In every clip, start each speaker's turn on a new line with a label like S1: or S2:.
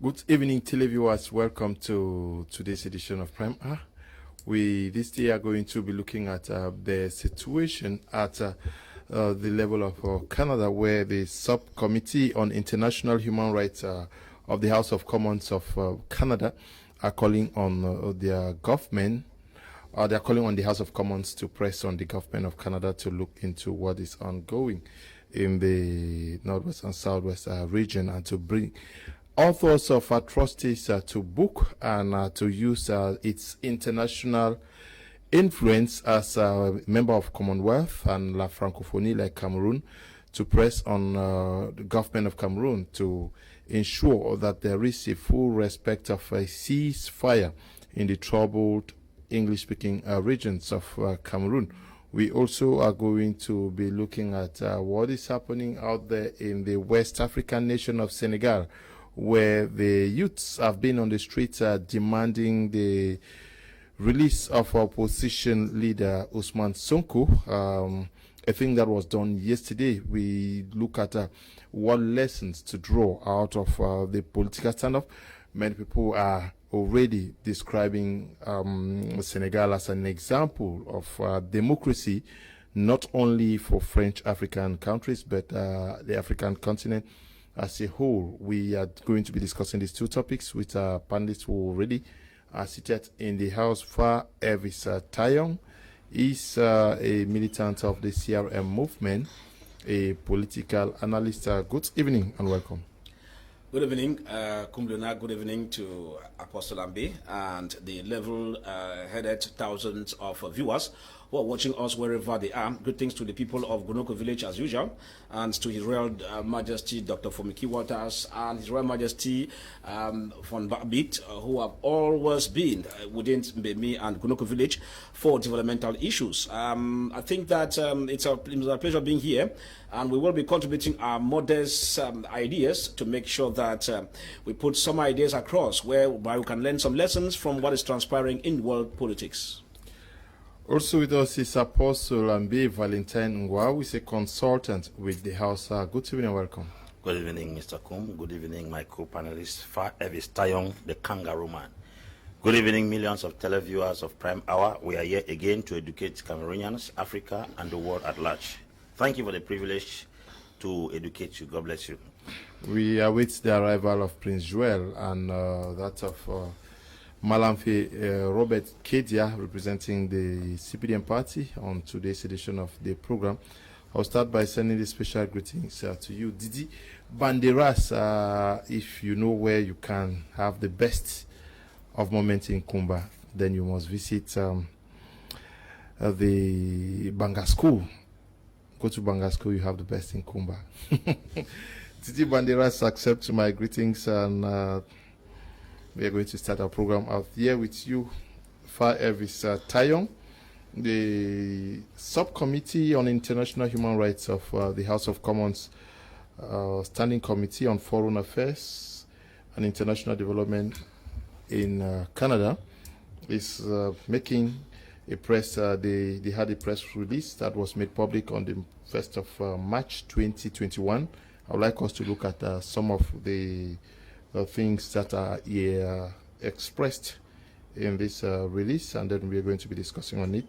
S1: Good evening, televiewers. Welcome to today's edition of Prime Hour. We this day are going to be looking at the situation at the level of Canada, where the Subcommittee on International Human Rights of the House of Commons of Canada are calling on their government. They are calling on the House of Commons to press on the government of Canada to look into what is ongoing in the Northwest and Southwest region and to bring authors of atrocities to book and to use its international influence as a member of Commonwealth and La Francophonie like Cameroon to press on the government of Cameroon to ensure that there is a full respect of a ceasefire in the troubled English-speaking regions of Cameroon. We also are going to be looking at what is happening out there in the West African nation of Senegal, where the youths have been on the streets demanding the release of opposition leader Ousmane Sonko. I think that was done yesterday. We look at what lessons to draw out of the political standoff. Many people are already describing Senegal as an example of democracy, not only for French African countries, but the African continent as a whole. We are going to be discussing these two topics with our panelists who already are seated in the house. Fah Elvis Tayong is a militant of the CRM movement, a political analyst. Good evening and welcome.
S2: Good evening, Kum Leonard. Good evening to Apostle Ambe and the level-headed thousands of viewers who are watching us wherever they are. Good things to the people of Gunoko Village as usual, and to His Royal Majesty Dr. Fomiki Waters and His Royal Majesty von Gov't, who have always been within Mbemi and Gunoko Village for developmental issues. I think that it's a pleasure being here, and we will be contributing our modest ideas to make sure that we put some ideas across whereby we can learn some lessons from what is transpiring in world politics.
S1: Also with us is Apostle Ambe Valentine Ngwa, who is a consultant with the House. Good evening and welcome.
S3: Good evening, Mr. Kum. Good evening, my co-panelist, Fah Elvis Tayong, the kangaroo man. Good evening, millions of televiewers of Prime Hour. We are here again to educate Cameroonians, Africa, and the world at large. Thank you for the privilege to educate you. God bless you.
S1: We await the arrival of Prince Joel and that of Malangfe Robert Kedia, representing the CPDM party, on today's edition of the program. I'll start by sending the special greetings to you, Didi Banderas. If you know where you can have the best of moments in Kumba, then you must visit the Banga School. Go to Banga School, you have the best in Kumba. Didi Banderas accepts my greetings, and we are going to start our program out here with you, Fah Elvis Tayong, the Subcommittee on International Human Rights of the House of Commons, Standing Committee on Foreign Affairs and International Development in Canada, is making a press. They had a press release that was made public on the 1st of March 2021. I would like us to look at some of the things that are expressed in this release, and then we are going to be discussing on it.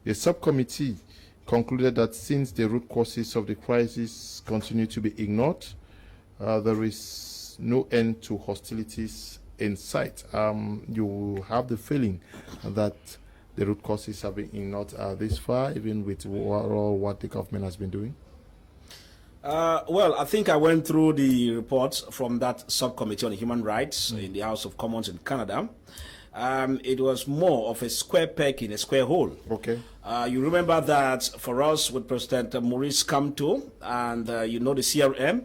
S1: The subcommittee concluded that since the root causes of the crisis continue to be ignored, there is no end to hostilities in sight. You have the feeling that the root causes have been ignored this far, even with what the government has been doing?
S2: Well, I think I went through the reports from that subcommittee on human rights in the House of Commons in Canada. It was more of a square peg in a square hole.
S1: Okay.
S2: You remember that for us with President Maurice Kamto and the CRM,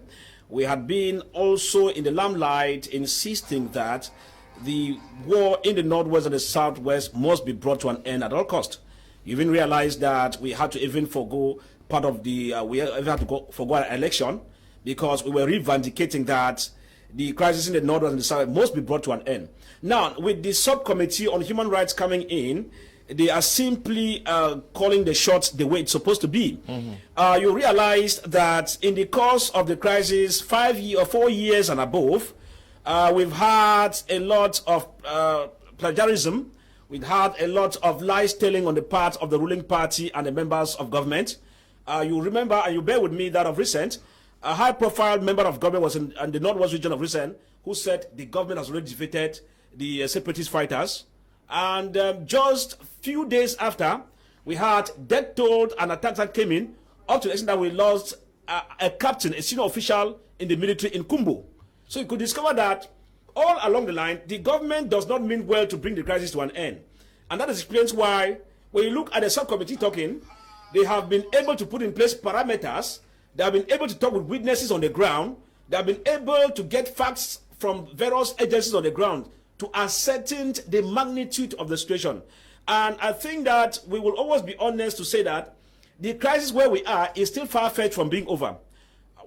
S2: we had been also in the limelight insisting that the war in the Northwest and the Southwest must be brought to an end at all cost. You even realized that we had to even forgo part of the, we had to forgo an election because we were revindicating that the crisis in the North and the South must be brought to an end. Now, with the subcommittee on human rights coming in, they are simply calling the shots the way it's supposed to be. You realize that in the course of the crisis, 5 or 4 years and above, We've had a lot of plagiarism. We've had a lot of lies telling on the part of the ruling party and the members of government. You remember, and you bear with me, that of recent, a high-profile member of government was in the northwest region of recent, who said the government has already defeated the separatist fighters. And just a few days after, we had death toll and attacks that came in, up to the extent that we lost a captain, a senior official in the military in Kumbo. So you could discover that all along the line, the government does not mean well to bring the crisis to an end. And that explains why, when you look at the subcommittee talking, they have been able to put in place parameters. They have been able to talk with witnesses on the ground. They have been able to get facts from various agencies on the ground to ascertain the magnitude of the situation. And I think that we will always be honest to say that the crisis where we are is still far-fetched from being over.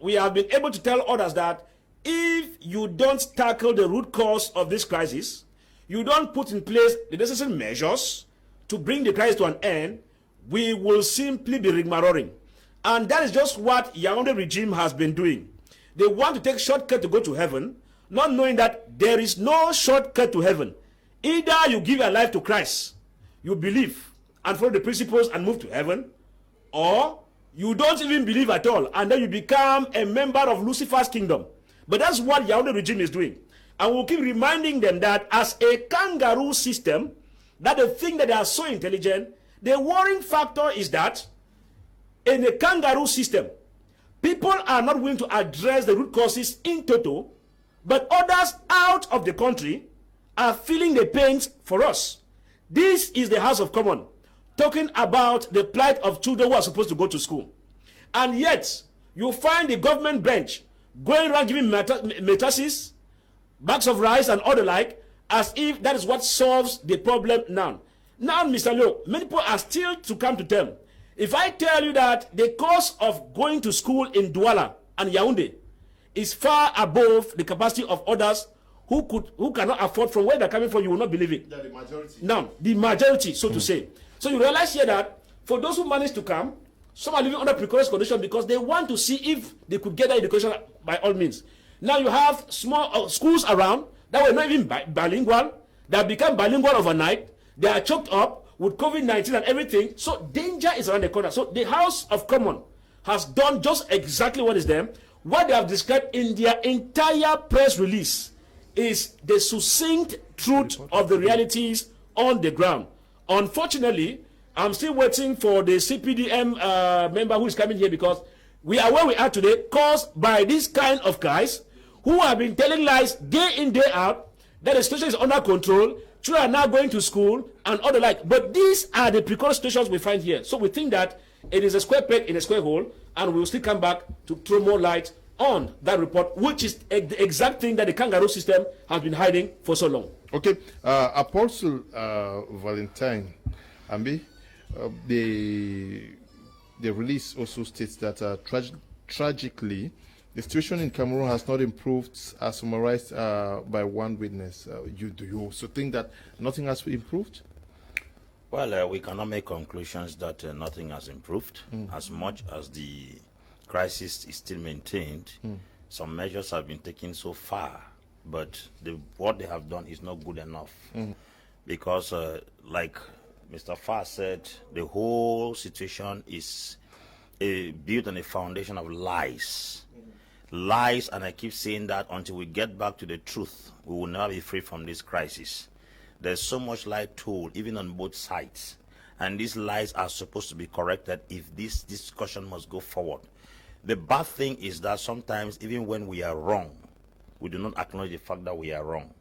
S2: We have been able to tell others that if you don't tackle the root cause of this crisis, you don't put in place the necessary measures to bring the crisis to an end, we will simply be rigmaroling. And that is just what Yaoundé regime has been doing. They want to take shortcut to go to heaven, not knowing that there is no shortcut to heaven. Either you give your life to Christ, you believe and follow the principles and move to heaven, or you don't even believe at all, and then you become a member of Lucifer's kingdom. But that's what Yaoundé regime is doing. And we'll keep reminding them that as a kangaroo system, that the thing that they are so intelligent, the worrying factor is that in a kangaroo system, people are not willing to address the root causes in total, but others out of the country are feeling the pains for us. This is the House of Commons talking about the plight of children who are supposed to go to school. And yet, you find the government bench going around giving mattresses, bags of rice and all the like, as if that is what solves the problem now. Now, Mr. Leo, many people are still to come to term. If I tell you that the cost of going to school in Douala and Yaoundé is far above the capacity of others who cannot afford from where they're coming from, you will not believe it.
S1: Yeah, the majority.
S2: Now, the majority, so to say. So you realize here that for those who manage to come, some are living under precarious conditions because they want to see if they could get that education by all means. Now you have small schools around that were not even bilingual, that become bilingual overnight. They are choked up with COVID-19 and everything. So danger is around the corner. So the House of Commons has done just exactly what is there. What they have described in their entire press release is the succinct truth of the realities on the ground. Unfortunately, I'm still waiting for the CPDM member who is coming here, because we are where we are today caused by this kind of guys who have been telling lies day in, day out, that the situation is under control, children are now going to school and all the like. But these are the precarious situations we find here. So we think that it is a square peg in a square hole, and we will still come back to throw more light on that report, which is the exact thing that the kangaroo system has been hiding for so long.
S1: Okay, Apostle Valentine, Ambe, the release also states that tragically, the situation in Cameroon has not improved, as summarized by one witness. Do you also think that nothing has improved?
S3: Well, we cannot make conclusions that nothing has improved. As much as the crisis is still maintained, some measures have been taken so far, but what they have done is not good enough. Because, like Mr. Fah said, the whole situation is built on a foundation of lies. Lies, and I keep saying that until we get back to the truth, we will never be free from this crisis. There's so much lie told, even on both sides. And these lies are supposed to be corrected if this discussion must go forward. The bad thing is that sometimes, even when we are wrong, we do not acknowledge the fact that we are wrong.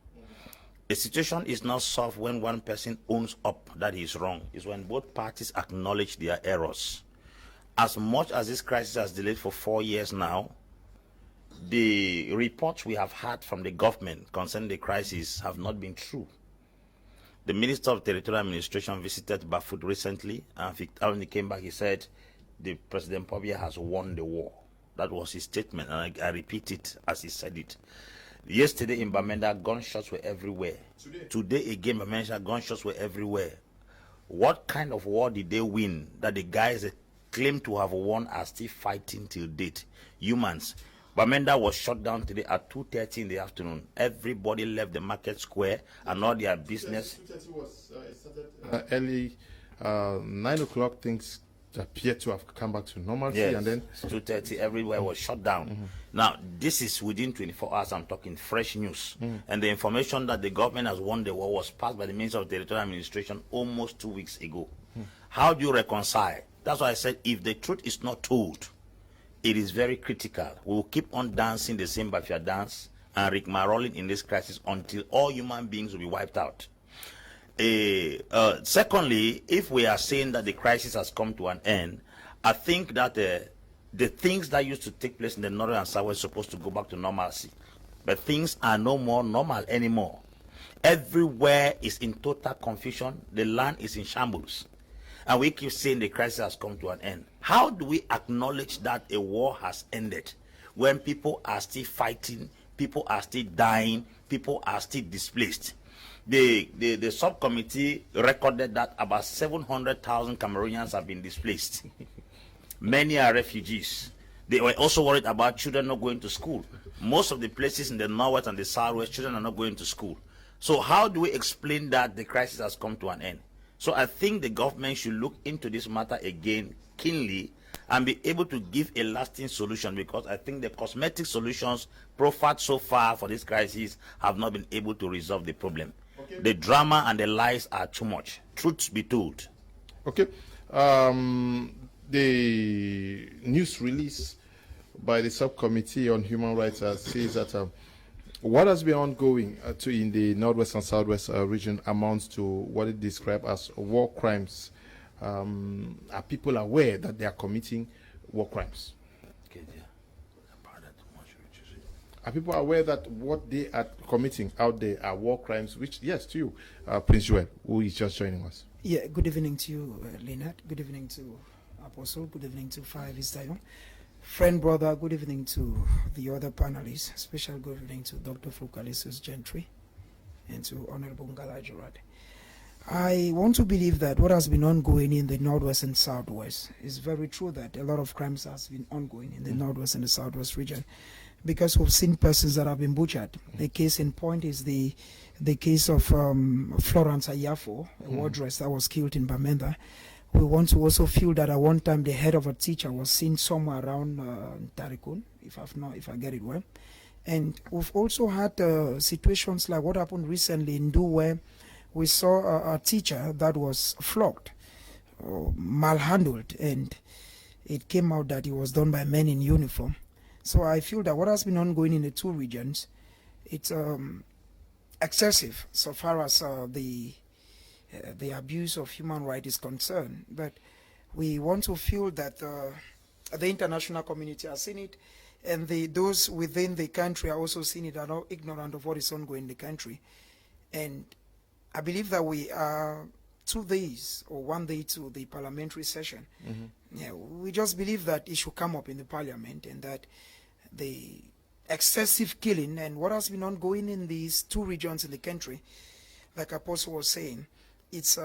S3: A situation is not solved when one person owns up that he is wrong. It's when both parties acknowledge their errors. As much as this crisis has delayed for 4 years now, the reports we have had from the government concerning the crisis have not been true. The Minister of Territorial Administration visited Bafut recently, and when he came back, he said, the President Pobia has won the war. That was his statement, and I repeat it as he said it. Yesterday in Bamenda, gunshots were everywhere. Today again, Bamenda, gunshots were everywhere. What kind of war did they win that the guys that claim to have won are still fighting till date? Humans. Bamenda was shut down today at 2:30 in the afternoon. Everybody left the market square and all their business.
S1: 2:30 was started early, 9 o'clock. Things appear to have come back to normalcy,
S3: Yes,
S1: and then
S3: 2:30, everywhere was shut down. Now, this is within 24 hours. I'm talking fresh news, and the information that the government has won the war was passed by the Minister of Territorial Administration almost 2 weeks ago. How do you reconcile? That's why I said, if the truth is not told, it is very critical. We will keep on dancing the same Bafia dance and rigmaroling in this crisis until all human beings will be wiped out. Secondly, if we are saying that the crisis has come to an end, I think that the things that used to take place in the northern and south were supposed to go back to normalcy. But things are no more normal anymore. Everywhere is in total confusion. The land is in shambles. And we keep saying the crisis has come to an end. How do we acknowledge that a war has ended when people are still fighting, people are still dying, people are still displaced? The subcommittee recorded that about 700,000 Cameroonians have been displaced. Many are refugees. They were also worried about children not going to school. Most of the places in the northwest and the southwest, children are not going to school. So how do we explain that the crisis has come to an end? So I think the government should look into this matter again keenly and be able to give a lasting solution, because I think the cosmetic solutions proffered so far for this crisis have not been able to resolve the problem. Okay. The drama and the lies are too much. Truth be told.
S1: Okay. The news release by the subcommittee on human rights says that what has been ongoing in the northwest and southwest region amounts to what it described as war crimes. Are people aware that they are committing war crimes?
S3: Kedia.
S1: Are people aware that what they are committing out there are war crimes? Which, yes, to you, Prince Joel, who is just joining us.
S4: Yeah, good evening to you, Leonard. Good evening to Apostle. Good evening to Fah Elvis Tayong. Friend, brother, good evening to the other panelists. Special good evening to Dr. Focalisus Gentry and to Honorable Ngala Gerard. I want to believe that what has been ongoing in the northwest and southwest is very true, that a lot of crimes has been ongoing in the northwest and the southwest region, because we've seen persons that have been butchered. The case in point is the case of Florence Ayafo, a wardress that was killed in Bamenda. We want to also feel that at one time the head of a teacher was seen somewhere around Tarikun, if I get it well. And we've also had situations like what happened recently in Du, where we saw a teacher that was flogged, malhandled, and it came out that it was done by men in uniform. So I feel that what has been ongoing in the two regions, it's excessive so far as the abuse of human rights is concerned. But we want to feel that the international community has seen it, and those within the country are also seeing it, are not ignorant of what is ongoing in the country. And I believe that we are 2 days or 1 day to the parliamentary session. Yeah, we just believe that it should come up in the parliament, and that the excessive killing and what has been ongoing in these two regions in the country, like Apostle was saying, it's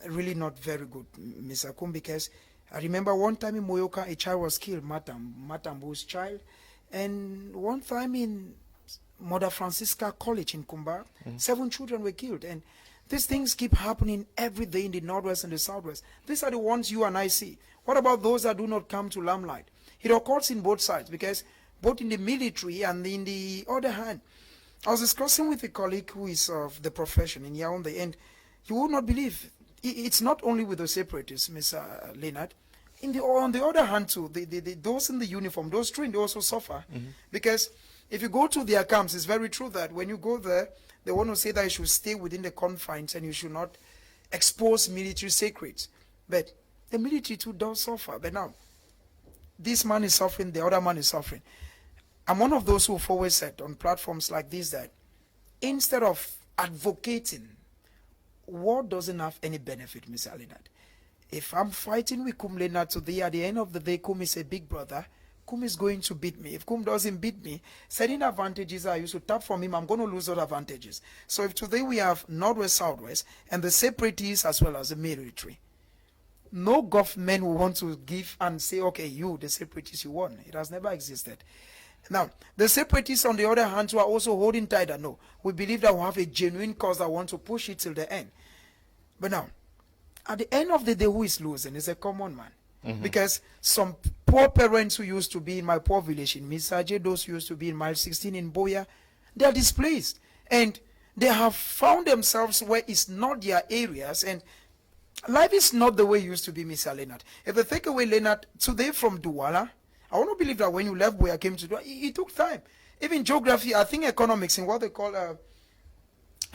S4: really not very good, Mr. Kum, because I remember one time in Moyoka, a child was killed, Matambu's child, and one time in Mother Francisca College in Kumba, 7 children were killed. And these things keep happening every day in the northwest and the southwest. These are the ones you and I see. What about those that do not come to limelight? It occurs in both sides, because both in the military and in the other hand, I was discussing with a colleague who is of the profession in Yaoundé, and you would not believe, it's not only with the separatists, Mr. Leonard. On the other hand, too, those in the uniform, those trained, they also suffer. Because if you go to their camps, it's very true that when you go there, they want to say that you should stay within the confines and you should not expose military secrets. But the military too does suffer. But now, this man is suffering, the other man is suffering. I'm one of those who've always said on platforms like this that instead of advocating, war doesn't have any benefit, Mr. Leonard. If I'm fighting with Kum Leonard today, at the end of the day, Kum is a big brother. Kum is going to beat me. If Kum doesn't beat me, certain advantages I used to tap from him, I'm going to lose other advantages. So if today we have Northwest, Southwest, and the separatists as well as the military, no government will want to give and say, okay, you, the separatists, you won. It has never existed. Now, the separatists, on the other hand, who are also holding tight that no, we believe that we have a genuine cause that want to push it till the end. But now, at the end of the day, who is losing is a common man. Because some poor parents who used to be in my poor village in Misaje, those who used to be in mile 16 in Boya, they are displaced. And they have found themselves where it's not their areas. And life is not the way it used to be, Mr. Leonard. If I take away Leonard today from Douala, I want to believe that when you left Boya, came to Douala, it took time. Even geography, I think economics, in what they call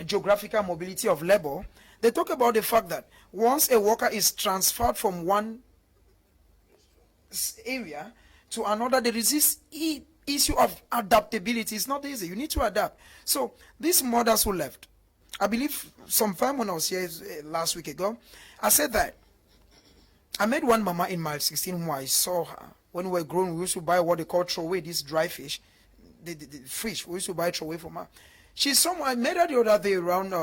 S4: geographical mobility of labor, they talk about the fact that once a worker is transferred from one area to another, there is this issue of adaptability. It's not easy. You need to adapt. So these mothers who left, I believe sometime when I was here last week ago, I said that I met one mama in mile 16 who I saw her when we were growing. We used to buy what they call throwaway, this dry fish, the fish. We used to buy throwaway from her. She's someone I met her the other day around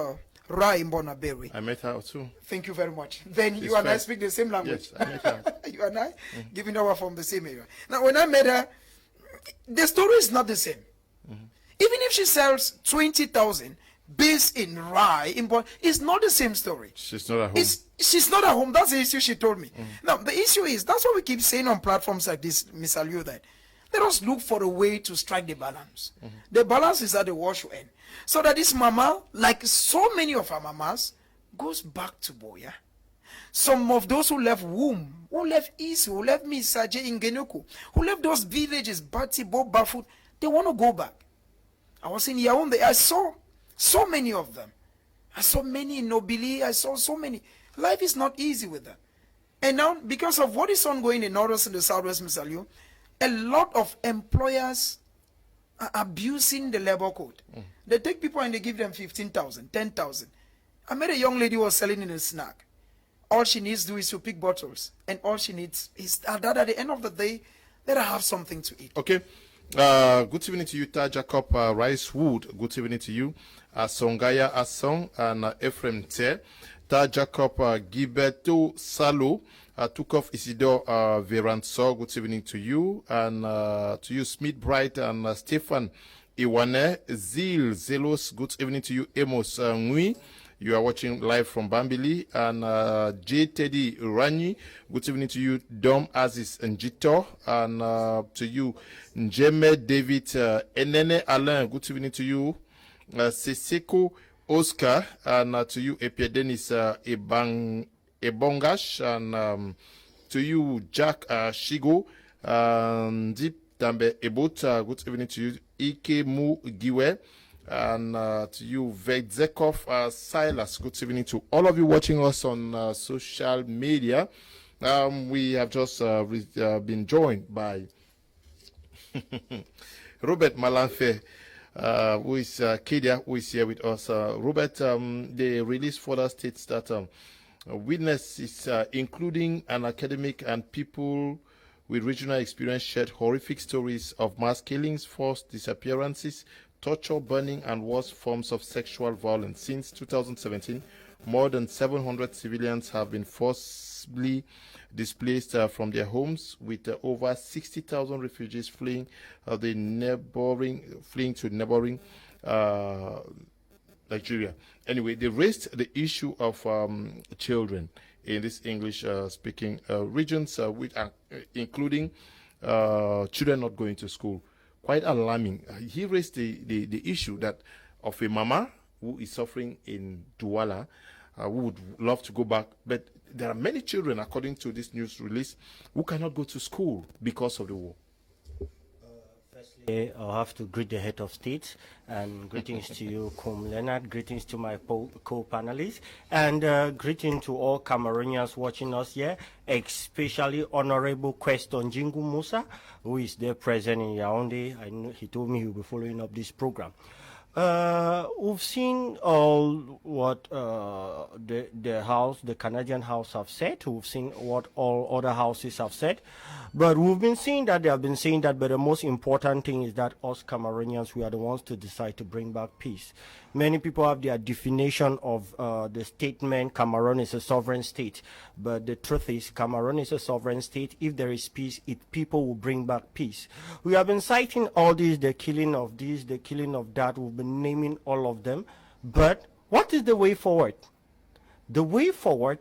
S4: Rai in Bonaberry.
S1: I met her too.
S4: Thank you very much. Then
S1: She's
S4: you and I
S1: fair.
S4: speak the same language.
S1: Yes, I met her.
S4: You and I, given that we're from the same area. Now, when I met her, the story is not the same. Even if she sells 20,000 based in Rai, it's not the same story.
S1: She's not at home.
S4: She's not at home. That's the issue she told me. Now, the issue is, that's what we keep saying on platforms like this, Ms. Aliu, that let us look for a way to strike the balance. The balance is at the wash end. So that this mama, like so many of our mamas, goes back to Boya. Some of those who left Womb, who left Isu, who left Misaje Ingenuku, who left those villages, Bati, Bafut, they want to go back. I was in Yaoundé, I saw so many of them. I saw many in Nobili, I saw so many. Life is not easy with them. And now, because of what is ongoing in Northwest and the Southwest, Ms. Aliu, a lot of employers are abusing the labor code. They take people and they give them 15,000, 10,000. I met a young lady who was selling in a snack. All she needs to do is to pick bottles. And all she needs is that at the end of the day, let her have something to eat.
S1: Okay. Good evening to you, Ta Jacob Rice Wood. Good evening to you, Songaya Asong and Ephraim Te. Ta Jacob Giberto Salo. Tukov Isidore Veranso. Good evening to you. And to you, Smith Bright and Stefan Ewane. Zil Zelos. Good evening to you, Amos Ngwi. You are watching live from Bambili. And J. Teddy Rani. Good evening to you, Dom Aziz Njito. And to you, Njeme David Enene Alain. Good evening to you, Seseko Oscar. And to you, Epie Dennis Ebongash. And to you, Jack Shigo. Deep Tambe Ebota. Good evening to you, Ike Mu Giwe. And to you, Vedzekov Silas. Good evening to all of you watching us on social media. We have just been joined by Robert Malangfe, who is Kedia, who is here with us. Robert, the release further states that witnesses, including an academic and people with regional experience, shared horrific stories of mass killings, forced disappearances, torture, burning, and worse forms of sexual violence. Since 2017, more than 700 civilians have been forcibly displaced from their homes, with over 60,000 refugees fleeing to neighboring Nigeria. Anyway, they raised the issue of children in these English-speaking regions, including children not going to school. Quite alarming. He raised the issue that of a mama who is suffering in Douala, who would love to go back, but there are many children, according to this news release, who cannot go to school because of the war.
S5: Firstly, I'll have to greet the head of state, and greetings to you, Kum Leonard, greetings to my co-panelists, and greeting to all Cameroonians watching us here, especially Honorable Queston Jingu Musa, who is there present in Yaoundé. I know he told me he will be following up this program. We've seen all what the Canadian House have said. We've seen what all other houses have said. But we've been seeing that they have been saying that, but the most important thing is that us Cameroonians, we are the ones to decide to bring back peace. Many people have their definition of the statement, Cameroon is a sovereign state. But the truth is, Cameroon is a sovereign state. If there is peace, people will bring back peace. We have been citing all these, the killing of this, the killing of that. We've been naming all of them. But what is the way forward? The way forward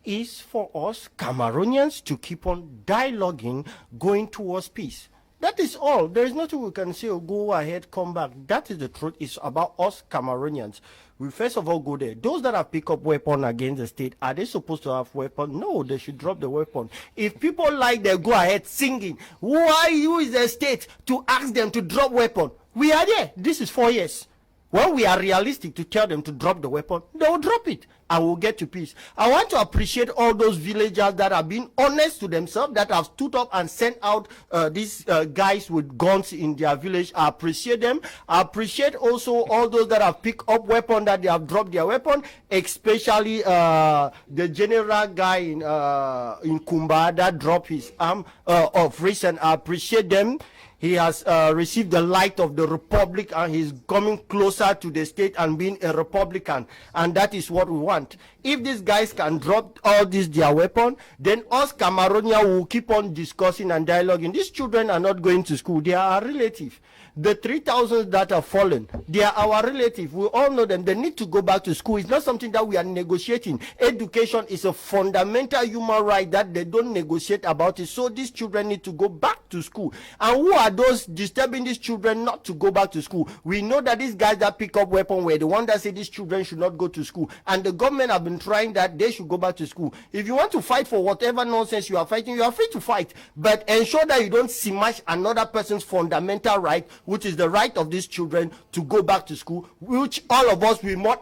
S5: is for us Cameroonians to keep on dialoguing, going towards peace. That is all. There is nothing we can say, oh, go ahead, come back. That is the truth. It's about us Cameroonians. We first of all go there. Those that have picked up weapon against the state, are they supposed to have weapon? No, they should drop the weapon. If people like, they go ahead singing. Who is the state to ask them to drop weapon? We are there. This is 4 years. When we are realistic to tell them to drop the weapon, they will drop it and we'll get to peace. I want to appreciate all those villagers that have been honest to themselves, that have stood up and sent out these guys with guns in their village. I appreciate them. I appreciate also all those that have picked up weapon, that they have dropped their weapon, especially the general guy in Kumba that dropped his arm of recent. I appreciate them. He has received the light of the republic and he's coming closer to the state and being a Republican. And that is what we want. If these guys can drop all this their weapon, then us Cameroonians will keep on discussing and dialoguing. These children are not going to school. They are our relative. The 3,000 that have fallen, they are our relative. We all know them. They need to go back to school. It's not something that we are negotiating. Education is a fundamental human right that they don't negotiate about it. So these children need to go back to school. And who are those disturbing these children not to go back to school? We know that these guys that pick up weapons were the ones that say these children should not go to school. And the government have been trying that they should go back to school. If you want to fight for whatever nonsense you are fighting, you are free to fight. But ensure that you don't smash another person's fundamental right, which is the right of these children to go back to school, which all of us, we must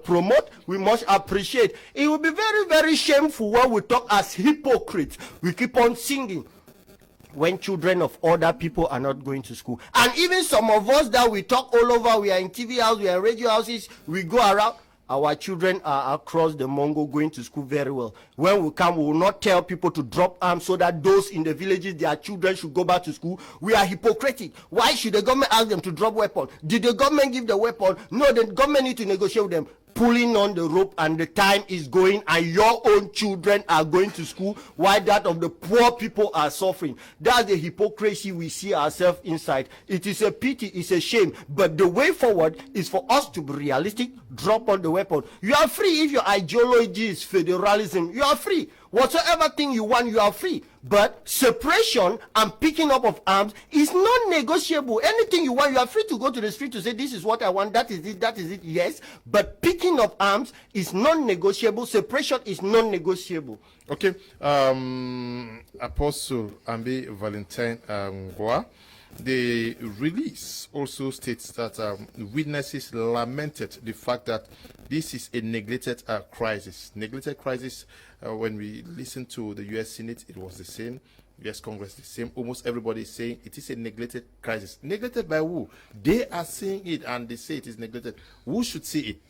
S5: promote, we must appreciate. It will be very, very shameful when we talk as hypocrites. We keep on singing when children of other people are not going to school. And even some of us that we talk all over, we are in TV houses, we are in radio houses, we go around, our children are across the Mongo going to school very well. When we come, we will not tell people to drop arms so that those in the villages, their children should go back to school. We are hypocritic. Why should the government ask them to drop weapon? Did the government give the weapon? No, the government need to negotiate with them. Pulling on the rope and the time is going and your own children are going to school while that of the poor people are suffering. That's the hypocrisy we see ourselves inside. It is a pity, it's a shame, but the way forward is for us to be realistic, drop on the weapon. You are free. If your ideology is federalism, you are free. Whatsoever thing you want, you are free. But separation and picking up of arms is non-negotiable. Anything you want, you are free to go to the street to say, this is what I want, that is it, yes. But picking up arms is non-negotiable. Separation is non-negotiable.
S1: Okay. Apostle Ambe, Valentine, Ngwa. The release also states that witnesses lamented the fact that this is a neglected crisis. Neglected crisis, when we listen to the U.S. Senate, it was the same. U.S. Congress, the same. Almost everybody is saying it is a neglected crisis. Neglected by who? They are saying it and they say it is neglected. Who should see it?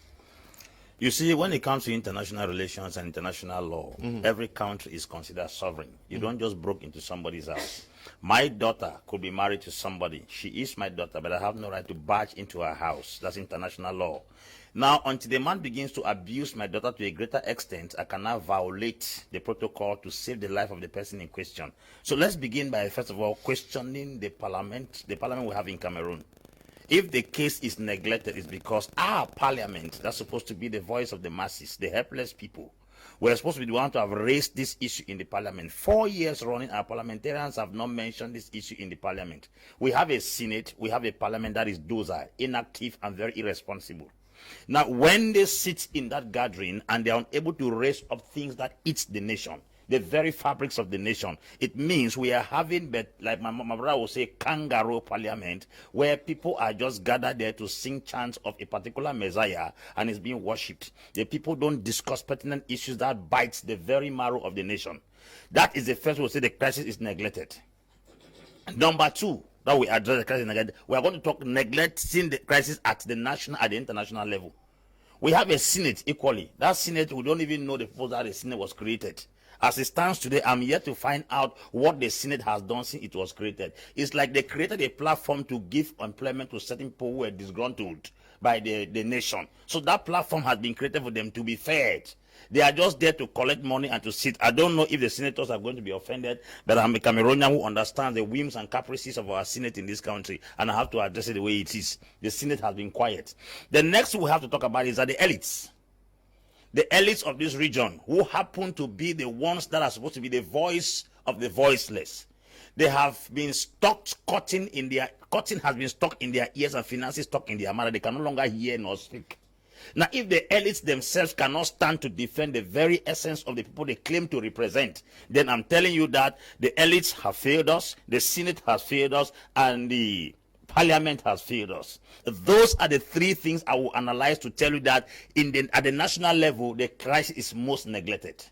S3: You see, when it comes to international relations and international law, every country is considered sovereign. You don't just break into somebody's house. My daughter could be married to somebody. She is my daughter, but I have no right to barge into her house. That's international law. Now, until the man begins to abuse my daughter to a greater extent, I cannot violate the protocol to save the life of the person in question. So let's begin by, first of all, questioning the parliament we have in Cameroon. If the case is neglected, it's because our parliament, that's supposed to be the voice of the masses, the helpless people, we're supposed to be the one to have raised this issue in the parliament. 4 years running, our parliamentarians have not mentioned this issue in the parliament. We have a Senate, we have a parliament that is docile, inactive, and very irresponsible. Now, when they sit in that gathering and they are unable to raise up things that eats the nation, the very fabrics of the nation, it means we are having, like my brother will say, kangaroo parliament, where people are just gathered there to sing chants of a particular messiah and is being worshipped. The people don't discuss pertinent issues that bites the very marrow of the nation. That is the first we'll say the crisis is neglected. Number two, that we address the crisis in Nigeria. We are going to talk neglecting the crisis at the international level. We have a Senate equally. That Senate, we don't even know the purpose that the Senate was created. As it stands today, I'm yet to find out what the Senate has done since it was created. It's like they created a platform to give employment to certain people who were disgruntled by the nation. So that platform has been created for them to be fed. They are just there to collect money and to sit. I don't know if the senators are going to be offended, but I'm a Cameroonian who understands the whims and caprices of our Senate in this country, and I have to address it the way it is. The Senate has been quiet. The next we have to talk about is that the elites. The elites of this region, who happen to be the ones that are supposed to be the voice of the voiceless. They have been cotton has been stuck in their ears and finances stuck in their mouth. They can no longer hear nor speak. Now, if the elites themselves cannot stand to defend the very essence of the people they claim to represent, then I'm telling you that the elites have failed us, the Senate has failed us, and the Parliament has failed us. Those are the three things I will analyze to tell you that at the national level, the crisis is most neglected.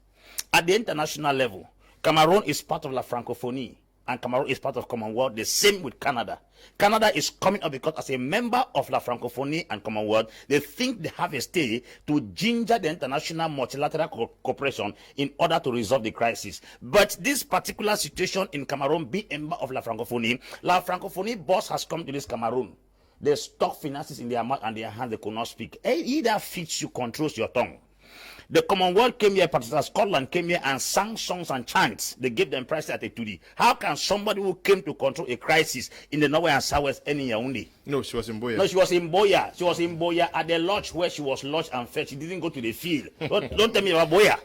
S3: At the international level, Cameroon is part of La Francophonie, and Cameroon is part of Commonwealth. The same with Canada. Canada is coming up because as a member of La Francophonie and Commonwealth, they think they have a stay to ginger the international multilateral cooperation in order to resolve the crisis. But this particular situation in Cameroon, being a member of La Francophonie boss has come to this Cameroon. They stuck finances in their mouth and their hands, they could not speak. He that fits you controls your tongue. The Commonwealth came here, particularly Scotland came here and sang songs and chants. They gave them price at a tudi. How can somebody who came to control a crisis in the North and Southwest end in Yaoundé?
S1: No, she was in Boya.
S3: No, she was in Boya. She was in Boya at the lodge where she was lodged and fed. She didn't go to the field. Don't tell me about Boya.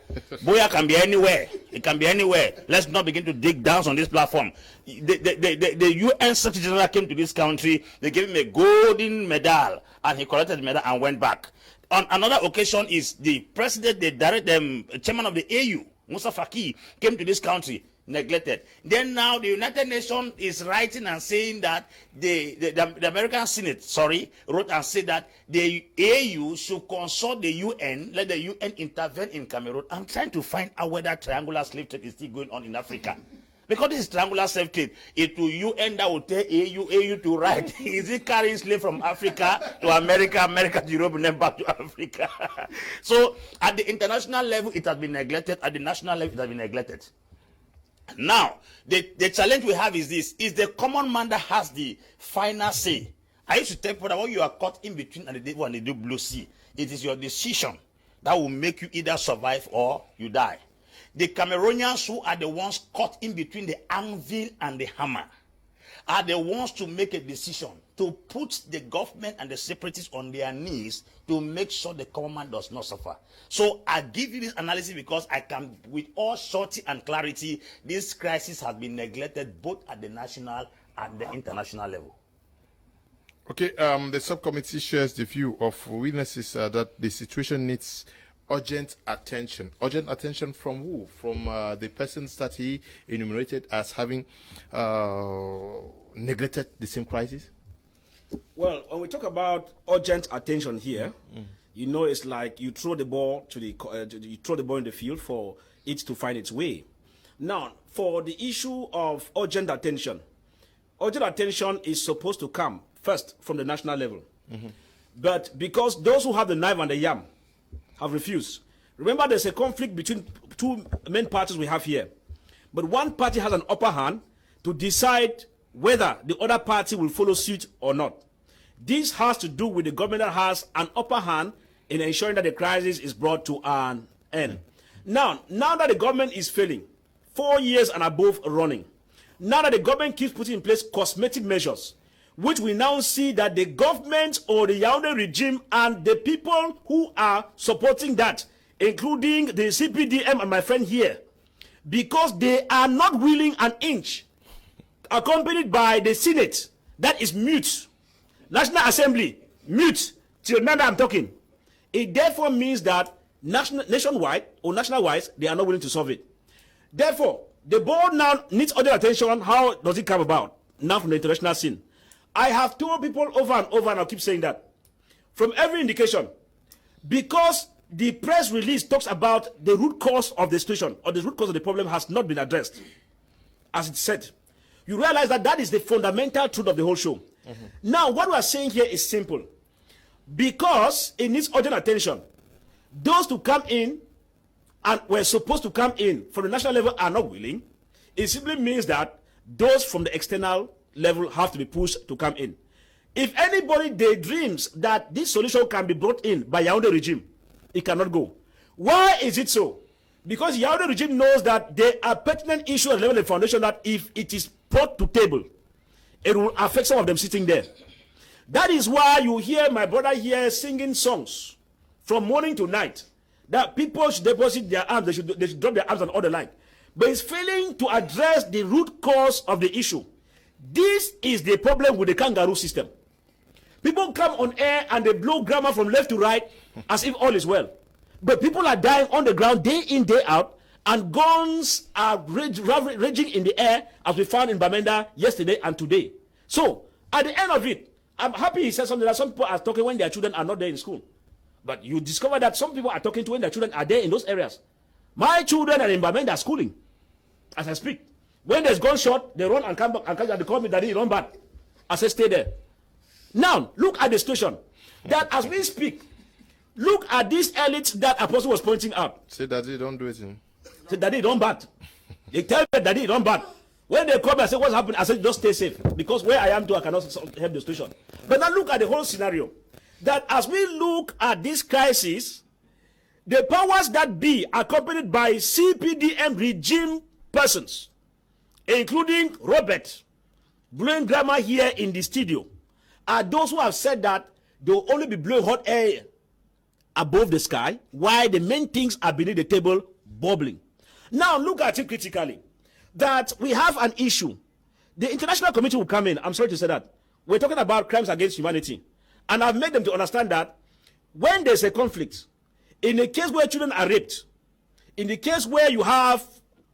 S3: Boya can be anywhere. It can be anywhere. Let's not begin to dig down on this platform. The UN Secretary General came to this country. They gave him a golden medal, and he collected the medal and went back. On another occasion is the president, the chairman of the AU, Musa Faki, came to this country, neglected. Then now the United Nations is writing and saying that the American Senate, wrote and said that the AU should consult the UN, let the UN intervene in Cameroon. I'm trying to find out whether triangular slave trade is still going on in Africa. Because this is triangular slave trade, it will UN that will tell AU to write. Is it carrying slave from Africa to America, America to Europe, and then back to Africa? So at the international level, it has been neglected. At the national level, it has been neglected. Now, the challenge we have is this: is the common man that has the final say. I used to tell people that when you are caught in between and the devil and the deep blue sea, it is your decision that will make you either survive or you die. The Cameroonians who are the ones caught in between the anvil and the hammer are the ones to make a decision to put the government and the separatists on their knees to make sure the common man does not suffer. So I give you this analysis because I can, with all surety and clarity, this crisis has been neglected both at the national and the international level.
S1: Okay, the subcommittee shares the view of witnesses that the situation needs urgent attention. Urgent attention from who? From the persons that he enumerated as having neglected the same crisis?
S2: Well, when we talk about urgent attention here, you know, it's like you throw the ball to the you throw the ball in the field for it to find its way. Now, for the issue of urgent attention is supposed to come first from the national level. But because those who have the knife and the yam have refused. Remember, there's a conflict between two main parties we have here. But one party has an upper hand to decide whether the other party will follow suit or not. This has to do with the government that has an upper hand in ensuring that the crisis is brought to an end. Now that the government is failing, 4 years and above running, now that the government keeps putting in place cosmetic measures, which we now see that the government or the Yaoundé regime and the people who are supporting that, including the CPDM and my friend here, because they are not willing an inch, accompanied by the Senate, that is mute, National Assembly, mute, till now that I'm talking. It therefore means that nationwide or national-wise, they are not willing to solve it. Therefore, the board now needs other attention. How does it come about? Now from the international scene. I have told people over and over, and I'll keep saying that, from every indication, because the press release talks about the root cause of the situation, or the root cause of the problem has not been addressed, as it said. you realize that that is the fundamental truth of the whole show. Now, what we are saying here is simple. Because it needs urgent attention, those to come in and were supposed to come in from the national level are not willing. It simply means that those from the external level have to be pushed to come in. If anybody daydreams that this solution can be brought in by Yaoundé regime, it cannot go. Why is it so? Because Yaoundé regime knows that there are pertinent issues at the level of the foundation that if it is brought to table, it will affect some of them sitting there. That is why you hear my brother here singing songs from morning to night that people should deposit their arms, they should drop their arms and all the like. But it's failing to address the root cause of the issue. This is the problem with the kangaroo system. People come on air and they blow grammar from left to right as if all is well. But people are dying on the ground day in, day out, and guns are raging in the air as we found in Bamenda yesterday and today. So, at the end of it, I'm happy he said something that some people are talking when their children are not there in school. But you discover that some people are talking to when their children are there in those areas. My children are in Bamenda schooling as I speak. When there's gunshot, they run and come back and they call me, Daddy, you run back. I say, stay there. Now, look at the situation. That as we speak, look at this elite that Apostle was pointing out.
S1: Say, Daddy, don't do it.
S2: Say, Daddy, don't bat. They tell me, Daddy, don't bat. When they come and say, what's happened? I say, just stay safe. Because where I am too, I cannot help the situation. But now look at the whole scenario. That as we look at this crisis, the powers that be, accompanied by CPDM regime persons, including Robert, blowing grammar here in the studio, are those who have said that they will only be blowing hot air above the sky, while the main things are beneath the table bubbling. Now look at it critically, that we have an issue. The international community will come in. I'm sorry to say that. We're talking about crimes against humanity. And I've made them to understand that when there's a conflict, in a case where children are raped, in the case where you have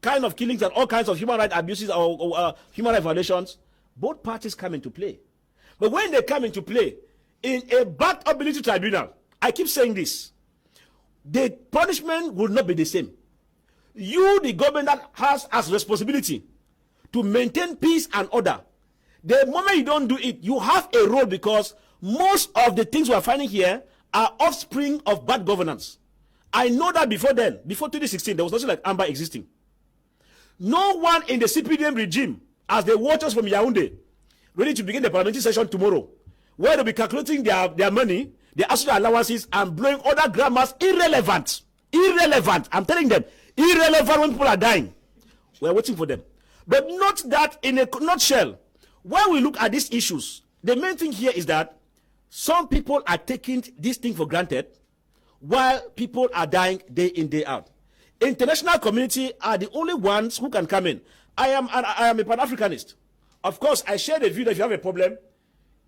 S2: kind of killings and all kinds of human rights abuses or human rights violations, both parties come into play. But when they come into play, in a backed up military tribunal, I keep saying this, the punishment will not be the same. You, the government that has as responsibility to maintain peace and order, the moment you don't do it, you have a role, because most of the things we are finding here are offspring of bad governance. I know that before then, before 2016, there was nothing like Ambe existing. No one in the CPDM regime, as they watch us from Yaoundé, ready to begin the parliamentary session tomorrow, where they'll be calculating their money, their associate allowances, and blowing other grammars irrelevant. Irrelevant. I'm telling them, irrelevant when people are dying. We're waiting for them. But not that in a nutshell. When we look at these issues, the main thing here is that some people are taking this thing for granted, while people are dying day in, day out. International community are the only ones who can come in. I am a Pan-Africanist. Of course, I share the view that if you have a problem,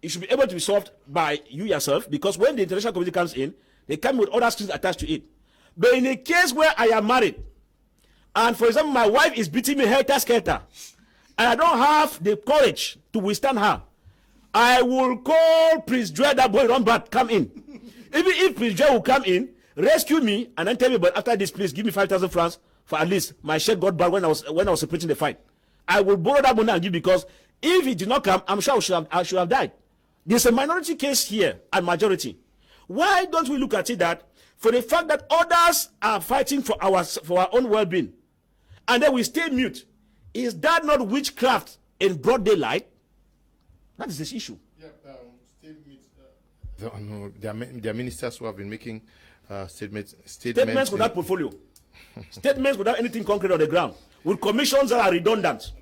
S2: it should be able to be solved by you yourself, because when the international community comes in, they come with other strings attached to it. But in a case where I am married, and for example, my wife is beating me helter-skelter, and I don't have the courage to withstand her, I will call Prince Joy, that boy, run back, come in. Even if Prince Joy will come in, rescue me, and then tell me, but after this, please give me 5,000 francs for at least my shirt got bad when I was separating the fight. I will borrow that money and give, because if he did not come, I'm sure I should have died. There's a minority case here and majority. Why don't we look at it that for the fact that others are fighting for our own well-being, and then we stay mute? Is that not witchcraft in broad daylight? That is this issue.
S1: Yeah, stay mute. There are ministers who have been making statements
S2: without portfolio, statements without anything concrete on the ground, with commissions that are redundant.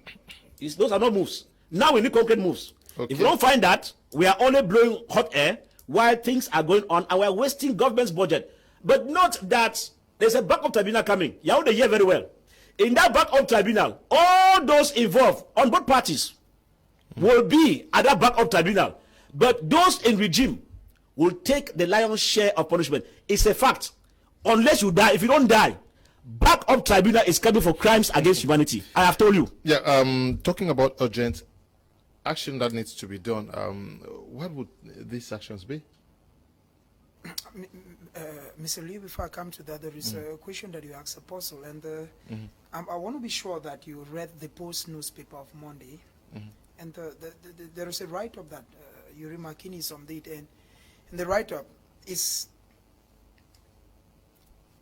S2: Those are not moves. Now we need concrete moves. Okay. If we don't find that, we are only blowing hot air while things are going on, and we are wasting government's budget. But not that there's a backup tribunal coming. You know, they hear very well. In that backup tribunal, all those involved on both parties will be at that backup tribunal. But those in regime will take the lion's share of punishment. It's a fact. Unless you die, if you don't die, backup tribunal is coming for crimes against humanity. I have told you.
S1: Yeah, talking about urgent action that needs to be done, what would these actions be?
S4: Mr. Lee, before I come to that, there is a question that you asked Apostle, and I want to be sure that you read the Post newspaper of Monday, And there is a write-up that Yuri Makini summed in the write-up is,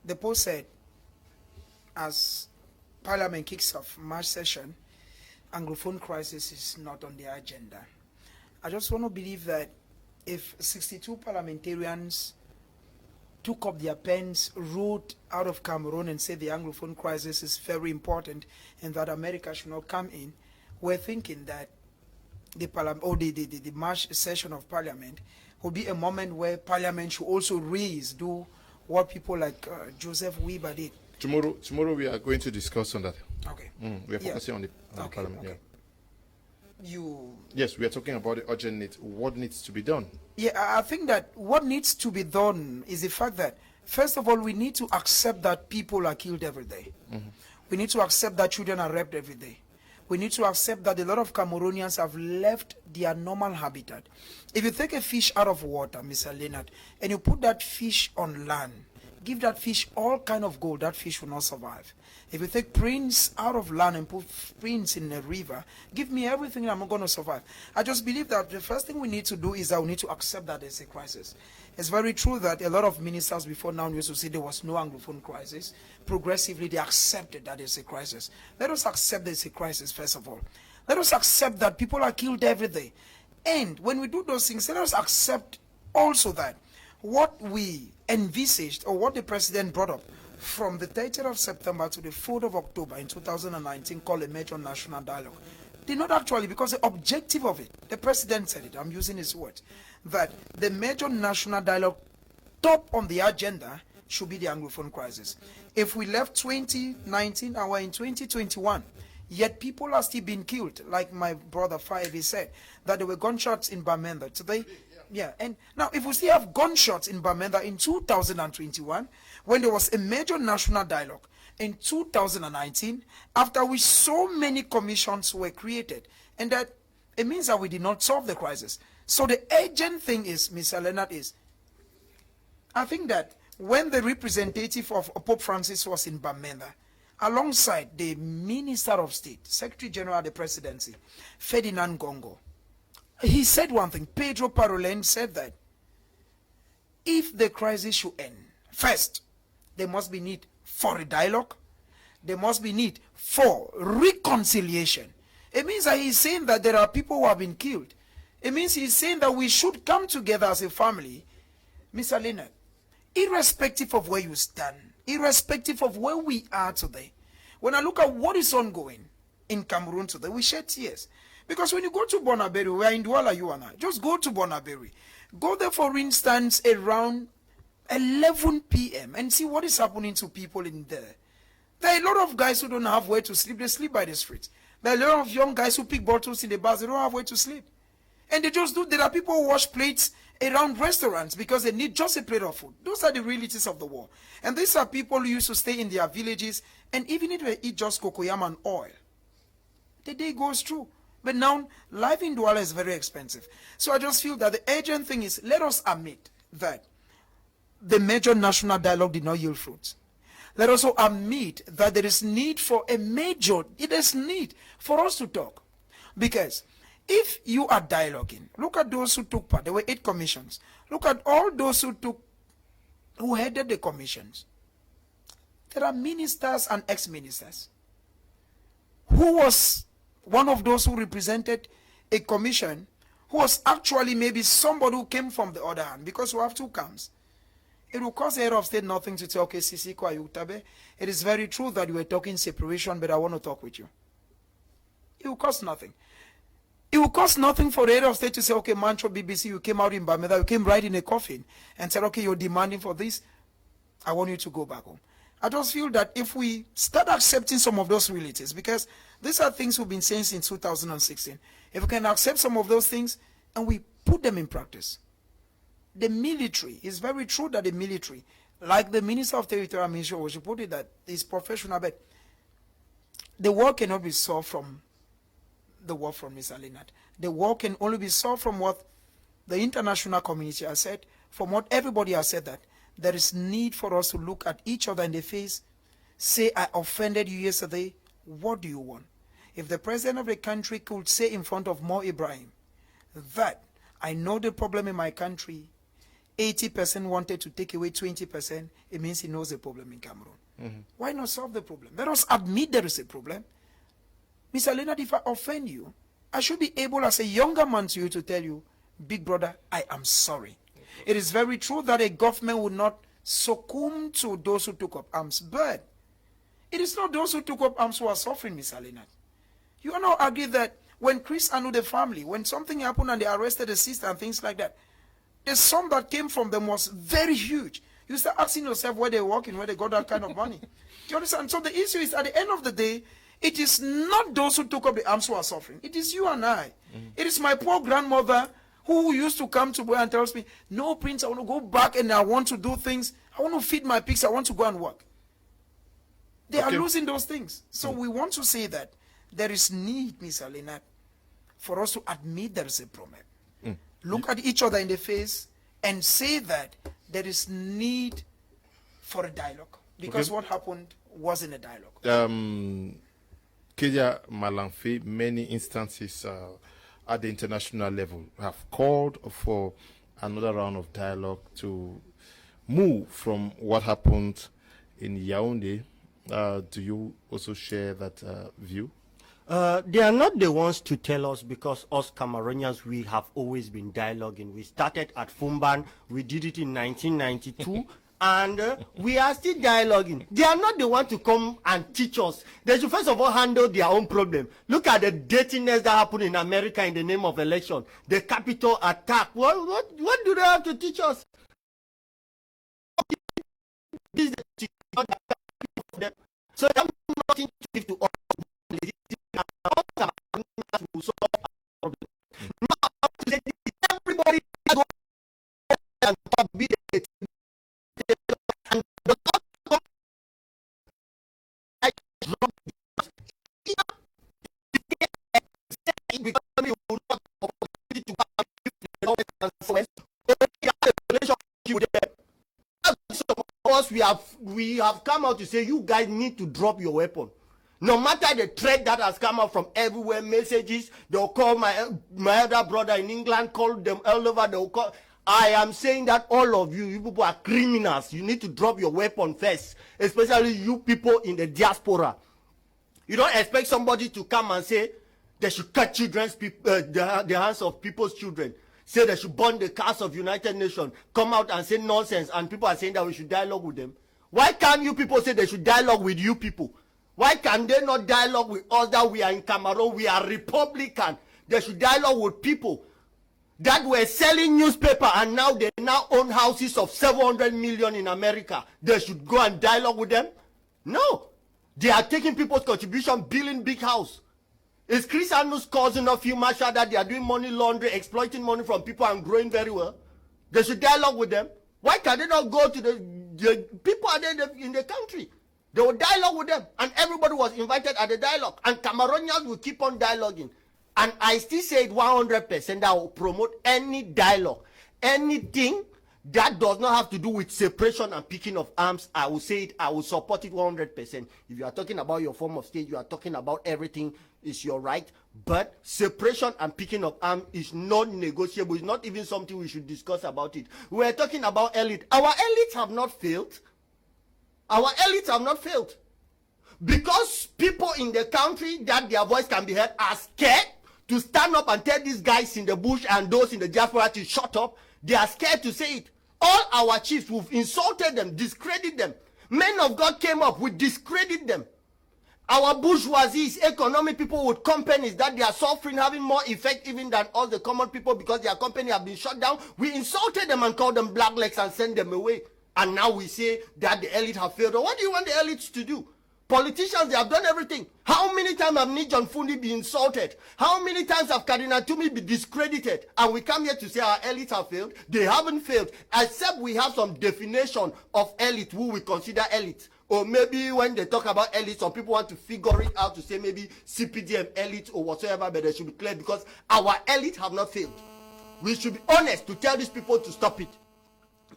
S4: the post said, as Parliament kicks off March session, Anglophone crisis is not on the agenda. I just want to believe that if 62 parliamentarians took up their pens, wrote out of Cameroon and said the Anglophone crisis is very important and that America should not come in, we're thinking that the March session of Parliament will be a moment where Parliament should also do what people like Joseph Weber did.
S1: Tomorrow we are going to discuss on that.
S4: Okay.
S1: We are focusing on the Parliament.
S4: Okay.
S1: Yeah. Yes, we are talking about the urgent need. What needs to be done?
S4: Yeah, I think that what needs to be done is the fact that, first of all, we need to accept that people are killed every day. We need to accept that children are raped every day. We need to accept that a lot of Cameroonians have left their normal habitat. If you take a fish out of water, Mr. Leonard, and you put that fish on land, give that fish all kind of gold, that fish will not survive. If you take prints out of land and put prints in a river, give me everything, I'm not going to survive. I just believe that the first thing we need to do is that we need to accept that there's a crisis. It's very true that a lot of ministers before now used to say there was no Anglophone crisis. Progressively, they accepted that there's a crisis. Let us accept there's a crisis, first of all. Let us accept that people are killed every day. And when we do those things, let us accept also that what we envisaged, or what the president brought up, from the 30th of September to the 4th of October in 2019, called a major national dialogue, did not actually, because the objective of it, the president said it, I'm using his words, that the major national dialogue top on the agenda should be the Anglophone crisis. If we left 2019 and we're in 2021, yet people are still being killed, like my brother Fah Elvis said, that there were gunshots in Bamenda today. Yeah, and now if we still have gunshots in Bamenda in 2021, when there was a major national dialogue in 2019, after which so many commissions were created, and that it means that we did not solve the crisis. So the urgent thing is, Mr. Leonard, is, I think that when the representative of Pope Francis was in Bamenda, alongside the Minister of State, Secretary General of the Presidency, Ferdinand Gongo, he said one thing. Pedro Parolin said that if the crisis should end, first, there must be need for a dialogue. There must be need for reconciliation. It means that he's saying that there are people who have been killed. It means he's saying that we should come together as a family, Mr. Leonard, irrespective of where you stand, irrespective of where we are today. When I look at what is ongoing in Cameroon today, we shed tears. Because when you go to Bonaberi, we are in Douala, Ewane. Just go to Bonaberi. Go there, for instance, around 11 p.m. and see what is happening to people in there. There are a lot of guys who don't have where to sleep. They sleep by the streets. There are a lot of young guys who pick bottles in the bars. They don't have where to sleep. And they just do. There are people who wash plates around restaurants because they need just a plate of food. Those are the realities of the war. And these are people who used to stay in their villages, and even if they eat just cocoyam and oil, the day goes through. But now, life in Douala is very expensive. So I just feel that the urgent thing is, let us admit that the major national dialogue did not yield fruits. Let us also admit that there is need for a major, it is need for us to talk. Because if you are dialoguing, look at those who took part. There were 8 commissions. Look at all those who headed the commissions. There are ministers and ex-ministers. Who was one of those who represented a commission who was actually maybe somebody who came from the other hand? Because we have 2 camps. It will cost the head of state nothing to say, okay, Sisi Kwa Yutabe, it is very true that you were talking separation, but I want to talk with you. It will cost nothing. It will cost nothing for the head of state to say, okay, Mancho BBC, you came out in Bameda, you came right in a coffin and said, okay, you're demanding for this. I want you to go back home. I just feel that if we start accepting some of those realities, because these are things we've been saying since 2016, if we can accept some of those things and we put them in practice. The military, it's very true that the military, like the Minister of Territorial Administration, she put it that is professional, but the war cannot be solved from the war from Mr. Leonard. The war can only be solved from what the international community has said, from what everybody has said, that there is need for us to look at each other in the face, say, I offended you yesterday, what do you want? If the president of the country could say in front of Mo Ibrahim that I know the problem in my country, 80% wanted to take away 20%, it means he knows the problem in Cameroon. Why not solve the problem? Let us admit there is a problem. Mr. Leonard, if I offend you, I should be able as a younger man to you to tell you, big brother, I am sorry. It is very true that a government would not succumb to those who took up arms, but it is not those who took up arms who are suffering, Mr. Leonard. You are not agree that when Chris and the family, when something happened and they arrested the sister and things like that, the sum that came from them was very huge. You start asking yourself where they're working, where they got that kind of money. Do you understand? So the issue is, at the end of the day, it is not those who took up the arms who are suffering. It is you and I. It is my poor grandmother who used to come to me and tells me, no, Prince, I want to go back and I want to do things. I want to feed my pigs. I want to go and work. They are losing those things. So we want to say that there is need, Mr. Leonard, for us to admit there is a problem. Look at each other in the face and say that there is need for a dialogue. Because what happened wasn't a dialogue.
S1: Kedia, Malangfe, many instances at the international level have called for another round of dialogue to move from what happened in Yaoundé. Do you also share that view?
S5: They are not the ones to tell us, because us Cameroonians, we have always been dialoguing. We started at Fumban, we did it in 1992, and we are still dialoguing. They are not the ones to come and teach us. They should first of all handle their own problem. Look at the dirtiness that happened in America in the name of election. The Capitol attack. What do they have to teach us? So they have nothing to give to us. Everybody go and be we have come out to say you guys need to drop your weapon. No matter the threat that has come out from everywhere, messages, they'll call my elder brother in England, call them all over, they'll call. I am saying that all of you people are criminals. You need to drop your weapon first, especially you people in the diaspora. You don't expect somebody to come and say they should cut the hands of people's children. Say they should burn the cars of United Nations. Come out and say nonsense, and people are saying that we should dialogue with them. Why can't you people say they should dialogue with you people? Why can they not dialogue with us that we are in Cameroon, we are Republican? They should dialogue with people that were selling newspaper and now they now own houses of 700 million in America. They should go and dialogue with them? No. They are taking people's contribution, building big house. Is Chris Anu's causing of you, Masha, that they are doing money laundering, exploiting money from people and growing very well? They should dialogue with them. Why can they not go to the people are there in the country? They will dialogue with them, and everybody was invited at the dialogue, and Cameroonians will keep on dialoguing. And I still say it 100% that I will promote any dialogue, anything that does not have to do with separation and picking of arms. I will say it, I will support it 100%. If you are talking about your form of state, you are talking about everything, is your right. But separation and picking of arms is non-negotiable. It's not even something we should discuss about it. We are talking about elite. Our elites have not failed. Our elites have not failed. Because people in the country that their voice can be heard are scared to stand up and tell these guys in the bush and those in the diaspora to shut up. They are scared to say it. All our chiefs, we've insulted them, discredited them. Men of God came up, we discredited them. Our bourgeoisies, economic people with companies that they are suffering, having more effect even than all the common people because their company have been shut down. We insulted them and called them blacklegs and sent them away. And now we say that the elite have failed. What do you want the elites to do? Politicians, they have done everything. How many times have Nijon Fundi been insulted? How many times have Cardinal Tumi been discredited? And we come here to say our elites have failed. They haven't failed, except we have some definition of elite, who we consider elite. Or maybe when they talk about elite, some people want to figure it out to say maybe CPDM elite or whatsoever, but they should be clear because our elite have not failed. We should be honest to tell these people to stop it.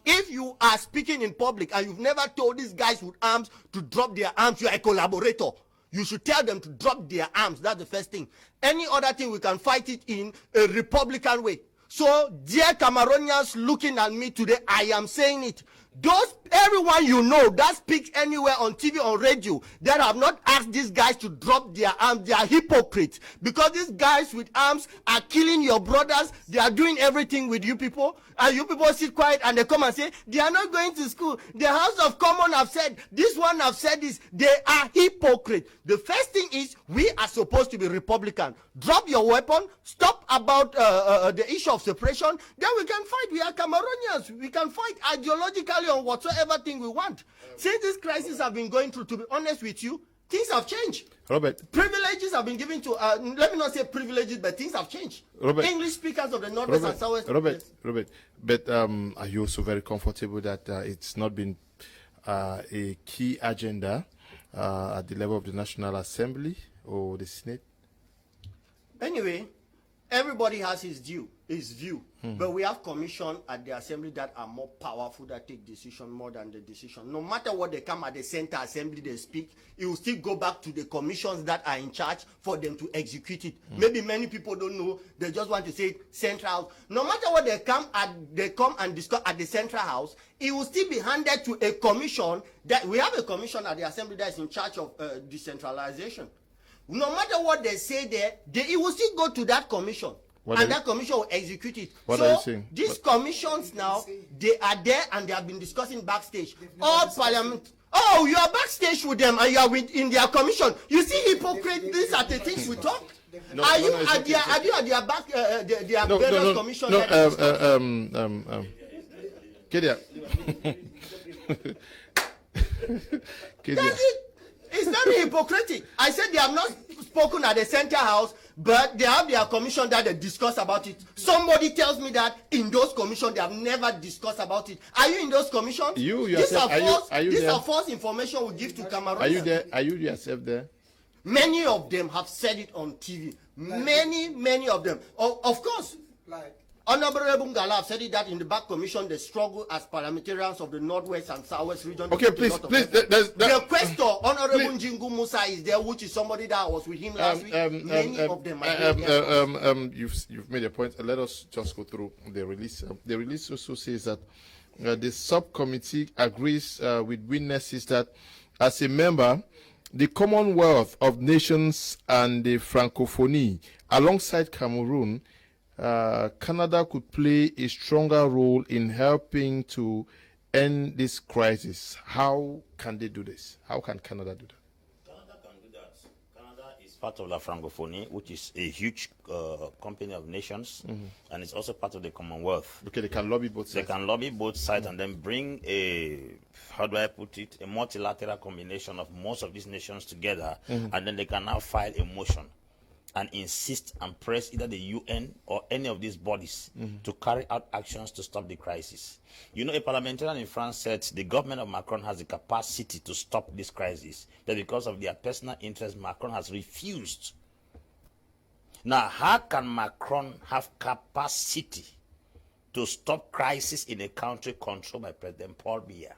S5: If you are speaking in public and you've never told these guys with arms to drop their arms, you are a collaborator.
S6: You should tell them to drop their arms. That's the first thing. Any other thing, we can fight it in a Republican way. So, dear Cameroonians looking at me today, I am saying it. Everyone you know that speaks anywhere on TV or radio that have not asked these guys to drop their arms, they are hypocrites. Because these guys with arms are killing your brothers. They are doing everything with you people. And you people sit quiet and they come and say, they are not going to school. The House of Commons have said, this one have said this. They are hypocrites. The first thing is, we are supposed to be Republican. Drop your weapon. Stop about the issue of separation. Then we can fight. We are Cameroonians. We can fight ideologically on whatsoever thing we want. Since this crisis have been going through, to be honest with you, things have changed.
S1: Robert.
S6: Privileges have been given to, let me not say privileges, but things have changed.
S1: Robert.
S6: English speakers of the Northwest and Southwest.
S1: Robert, but are you also very comfortable that it's not been a key agenda at the level of the National Assembly or the Senate?
S6: Anyway, everybody has his view. But we have commission at the assembly that are more powerful, that take decision more than the decision. No matter what they come at the center assembly, they speak, it will still go back to the commissions that are in charge for them to execute it. Maybe many people don't know, they just want to say central house. No matter what they come and discuss at the central house, it will still be handed to a commission. That we have a commission at the assembly that is in charge of decentralization. No matter what they say there, it will still go to that commission. And that commission will execute it.
S1: What are you saying?
S6: These commissions now, they are there and they have been discussing backstage. All parliament. Oh, you are backstage with them and you are in their commission. You see, hypocrite, these are the things we talk. Are you at their back, their various commission?
S1: Kedia. Kedia.
S6: It's very hypocritic. I said they have not spoken at the center house, but they have their commission that they discuss about it. Somebody tells me that in those commissions they have never discussed about it. Are you in those commissions? These are false information we give to Cameroon.
S1: Are you there? Are you yourself there?
S6: Many of them have said it on TV. Many of them. Of course. Honorable Ngala have said it that in the back commission they struggle as parliamentarians of the Northwest and Southwest region.
S1: Okay, please.
S6: The questor, Honorable Njingu Musa, is there, which is somebody that was with him last week. Many of them.
S1: You've made a point. Let us just go through the release. The release also says that the subcommittee agrees with witnesses that as a member, the Commonwealth of Nations and the Francophonie, alongside Cameroon, Canada could play a stronger role in helping to end this crisis. How can they do this? How can Canada do that?
S3: Canada can do that. Canada is part of the Francophonie, which is a huge company of nations, and it's also part of the Commonwealth.
S1: Okay, they can lobby both sides.
S3: They can lobby both sides and then bring a, how do I put it, a multilateral combination of most of these nations together, and then they can now file a motion and insist and press either the UN or any of these bodies to carry out actions to stop the crisis. You know, a parliamentarian in France said the government of Macron has the capacity to stop this crisis, but because of their personal interest, Macron has refused. Now, how can Macron have capacity to stop crisis in a country controlled by President Paul Biya?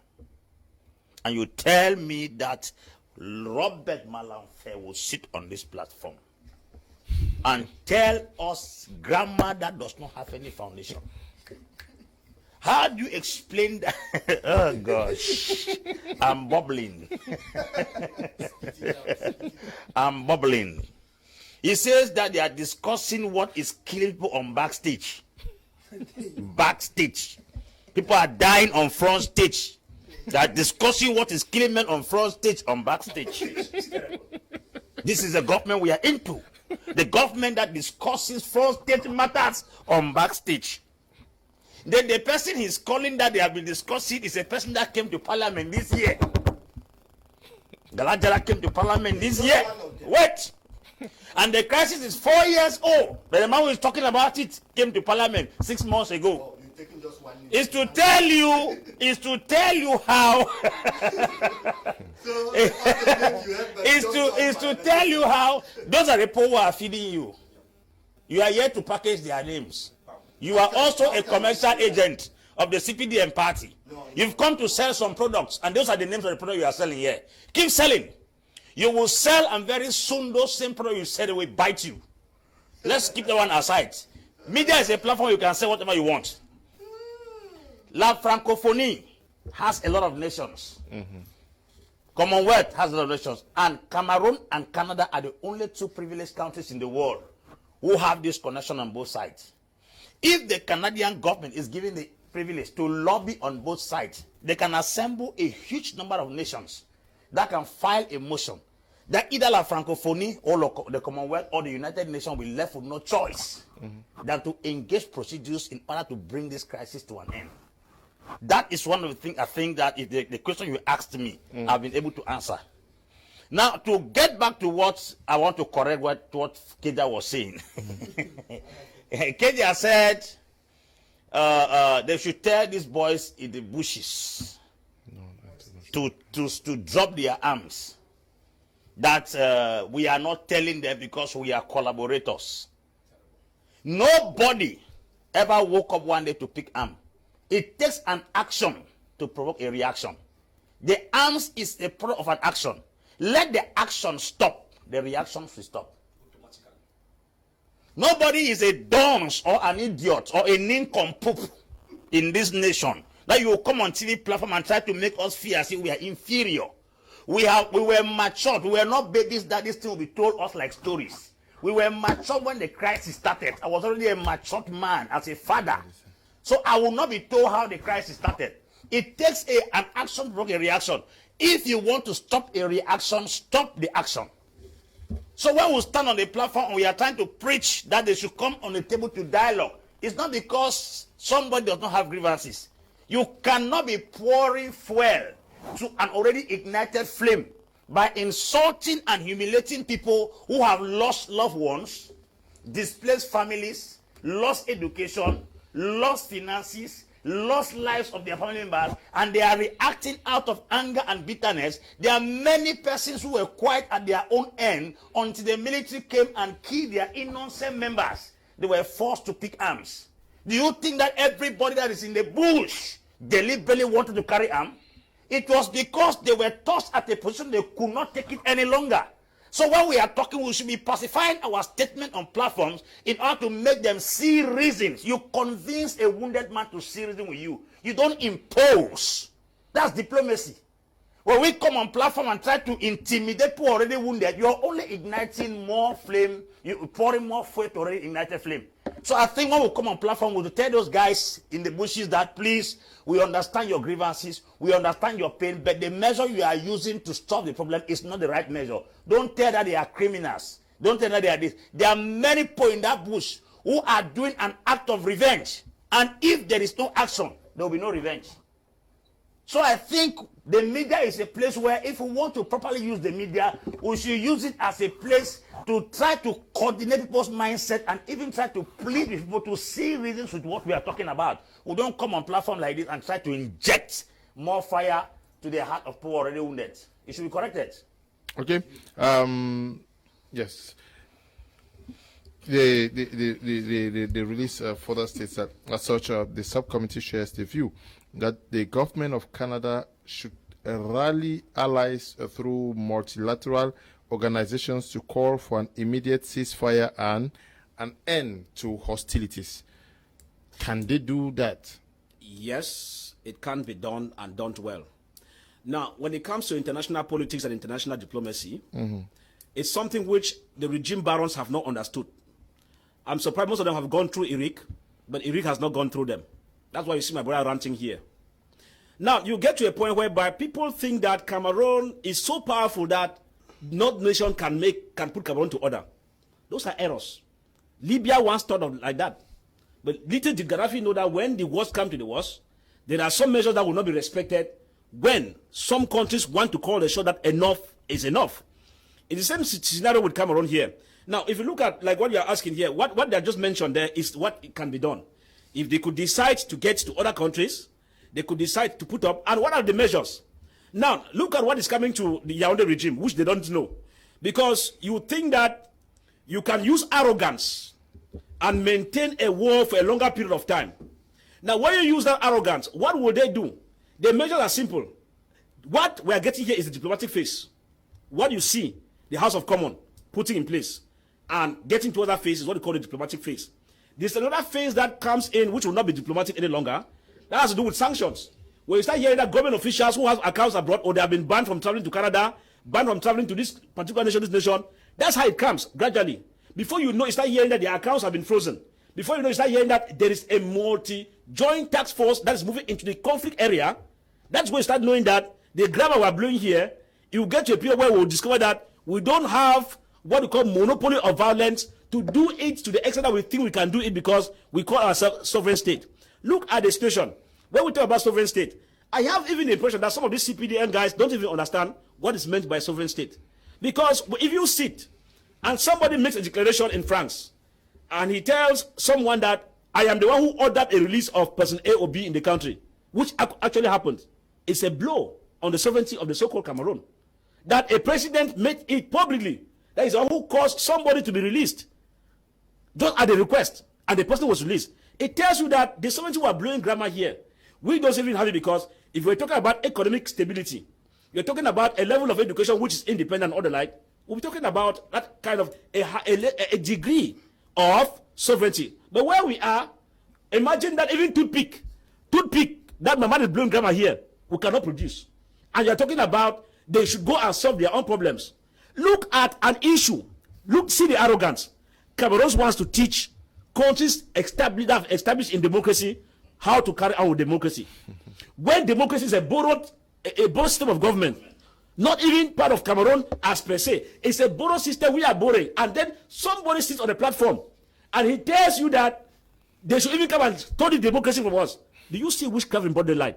S3: And you tell me that Robert Malangfe will sit on this platform and tell us grammar that does not have any foundation? How do you explain that? Oh gosh, I'm bubbling. I'm bubbling. He says that they are discussing what is killing people on backstage. Backstage. People are dying on front stage. They are discussing what is killing men on front stage, on backstage. This is the government we are into. The government that discusses front stage matters on backstage. Then the person he's calling that they have been discussing is a person that came to parliament this year. Galajala came to parliament this year. Wait. And the crisis is 4 years old. But the man who is talking about it came to parliament 6 months ago. Is to tell you how is to tell you how those are the people who are feeding you. You are here to package their names. You are also a commercial agent of the CPDM party. You've come to sell some products, and those are the names of the product you are selling here. Keep selling. You will sell, and very soon those same products you sell will bite you. Let's keep that one aside. Media is a platform you can say whatever you want. La Francophonie has a lot of nations. Commonwealth has a lot of nations. And Cameroon and Canada are the only two privileged countries in the world who have this connection on both sides. If the Canadian government is given the privilege to lobby on both sides, they can assemble a huge number of nations that can file a motion that either La Francophonie or the Commonwealth or the United Nations will be left with no choice than to engage procedures in order to bring this crisis to an end. That is one of the things I think that if the question you asked me, I've been able to answer. Now, to get back to what I want to correct what Kedia was saying. Kedia said they should tell these boys in the bushes to drop their arms. That we are not telling them because we are collaborators. Nobody ever woke up one day to pick arms. It takes an action to provoke a reaction. The arms is a product of an action. Let the action stop, the reaction will stop. Nobody is a dunce or an idiot or a nincompoop in this nation that you will come on TV platform and try to make us feel as if we are inferior. We were matured. We were not babies that this thing will be told us like stories. We were matured when the crisis started. I was already a matured man as a father. So I will not be told how the crisis started. It takes an action to provoke a reaction. If you want to stop a reaction, stop the action. So when we stand on the platform and we are trying to preach that they should come on the table to dialogue, it's not because somebody does not have grievances. You cannot be pouring fuel to an already ignited flame by insulting and humiliating people who have lost loved ones, displaced families, lost education, lost finances, lost lives of their family members, and they are reacting out of anger and bitterness. There are many persons who were quiet at their own end until the military came and killed their innocent members. They were forced to pick arms. Do you think that everybody that is in the bush deliberately wanted to carry arms? It was because they were tossed at a position they could not take it any longer. So when we are talking, we should be pacifying our statement on platforms in order to make them see reasons. You convince a wounded man to see reason with you. You don't impose. That's diplomacy. When we come on platform and try to intimidate people already wounded, you're only igniting more flame. You're pouring more fuel to already ignited flame. So I think when we come on platform, we'll tell those guys in the bushes that please, we understand your grievances, we understand your pain, but the measure you are using to stop the problem is not the right measure. Don't tell that they are criminals. Don't tell that they are this. There are many people in that bush who are doing an act of revenge. And if there is no action, there will be no revenge. So I think the media is a place where if we want to properly use the media, we should use it as a place to try to coordinate people's mindset and even try to plead with people to see reasons with what we are talking about. We don't come on platform like this and try to inject more fire to the heart of people already wounded. It should be corrected.
S1: Okay. Yes. The release further states that as such, the subcommittee shares the view that the government of Canada should rally allies through multilateral organizations to call for an immediate ceasefire and an end to hostilities. Can they do that?
S2: Yes, it can be done and done well. Now, when it comes to international politics and international diplomacy, it's something which the regime barons have not understood. I'm surprised most of them have gone through Iraq, but Iraq has not gone through them. That's why you see my brother ranting here. Now, you get to a point whereby people think that Cameroon is so powerful that no nation can put Cameroon to order. Those are errors. Libya once thought of like that. But little did Gaddafi know that when the worst comes to the worst, there are some measures that will not be respected when some countries want to call the shot that enough is enough. It's the same scenario with Cameroon here. Now, if you look at like what you are asking here, what they just mentioned there is what can be done. If they could decide to get to other countries, they could decide to put up, and what are the measures? Now, look at what is coming to the Yaoundé regime, which they don't know. Because you think that you can use arrogance and maintain a war for a longer period of time. Now, when you use that arrogance, what will they do? The measures are simple. What we are getting here is the diplomatic phase. what you see the House of Commons putting in place and getting to other phases, what we call the diplomatic phase. There's another phase that comes in which will not be diplomatic any longer. That has to do with sanctions. When you start hearing that government officials who have accounts abroad or they have been banned from traveling to Canada, banned from traveling to this particular nation, this nation, that's how it comes gradually. Before you know, you start hearing that their accounts have been frozen. Before you know, you start hearing that there is a multi-joint task force that is moving into the conflict area. That's when you start knowing that the grammar we're blowing here, you get to a period where we'll discover that we don't have what we call monopoly of violence to do it to the extent that we think we can do it because we call ourselves sovereign state. Look at the situation. When we talk about sovereign state, I have even the impression that some of these CPDM guys don't even understand what is meant by sovereign state. Because if you sit and somebody makes a declaration in France and he tells someone that I am the one who ordered a release of person A or B in the country, which actually happened, it's a blow on the sovereignty of the so-called Cameroon. That a president made it publicly that is the one who caused somebody to be released just at the request, and the person was released. It tells you that the sovereignty we are blowing grammar here, we don't even have it, because if we're talking about economic stability, you're talking about a level of education which is independent or the like, we'll be talking about that kind of a degree of sovereignty. But where we are, imagine that even toothpick that my man is blowing grammar here, we cannot produce. And you're talking about they should go and solve their own problems. Look at an issue. See the arrogance. Cameroon wants to teach countries established in democracy how to carry on with democracy. When democracy is a borrowed system of government, not even part of Cameroon as per se, it's a borrowed system we are borrowing, and then somebody sits on the platform and he tells you that they should even come and study democracy from us. Do you see witchcraft in borderline?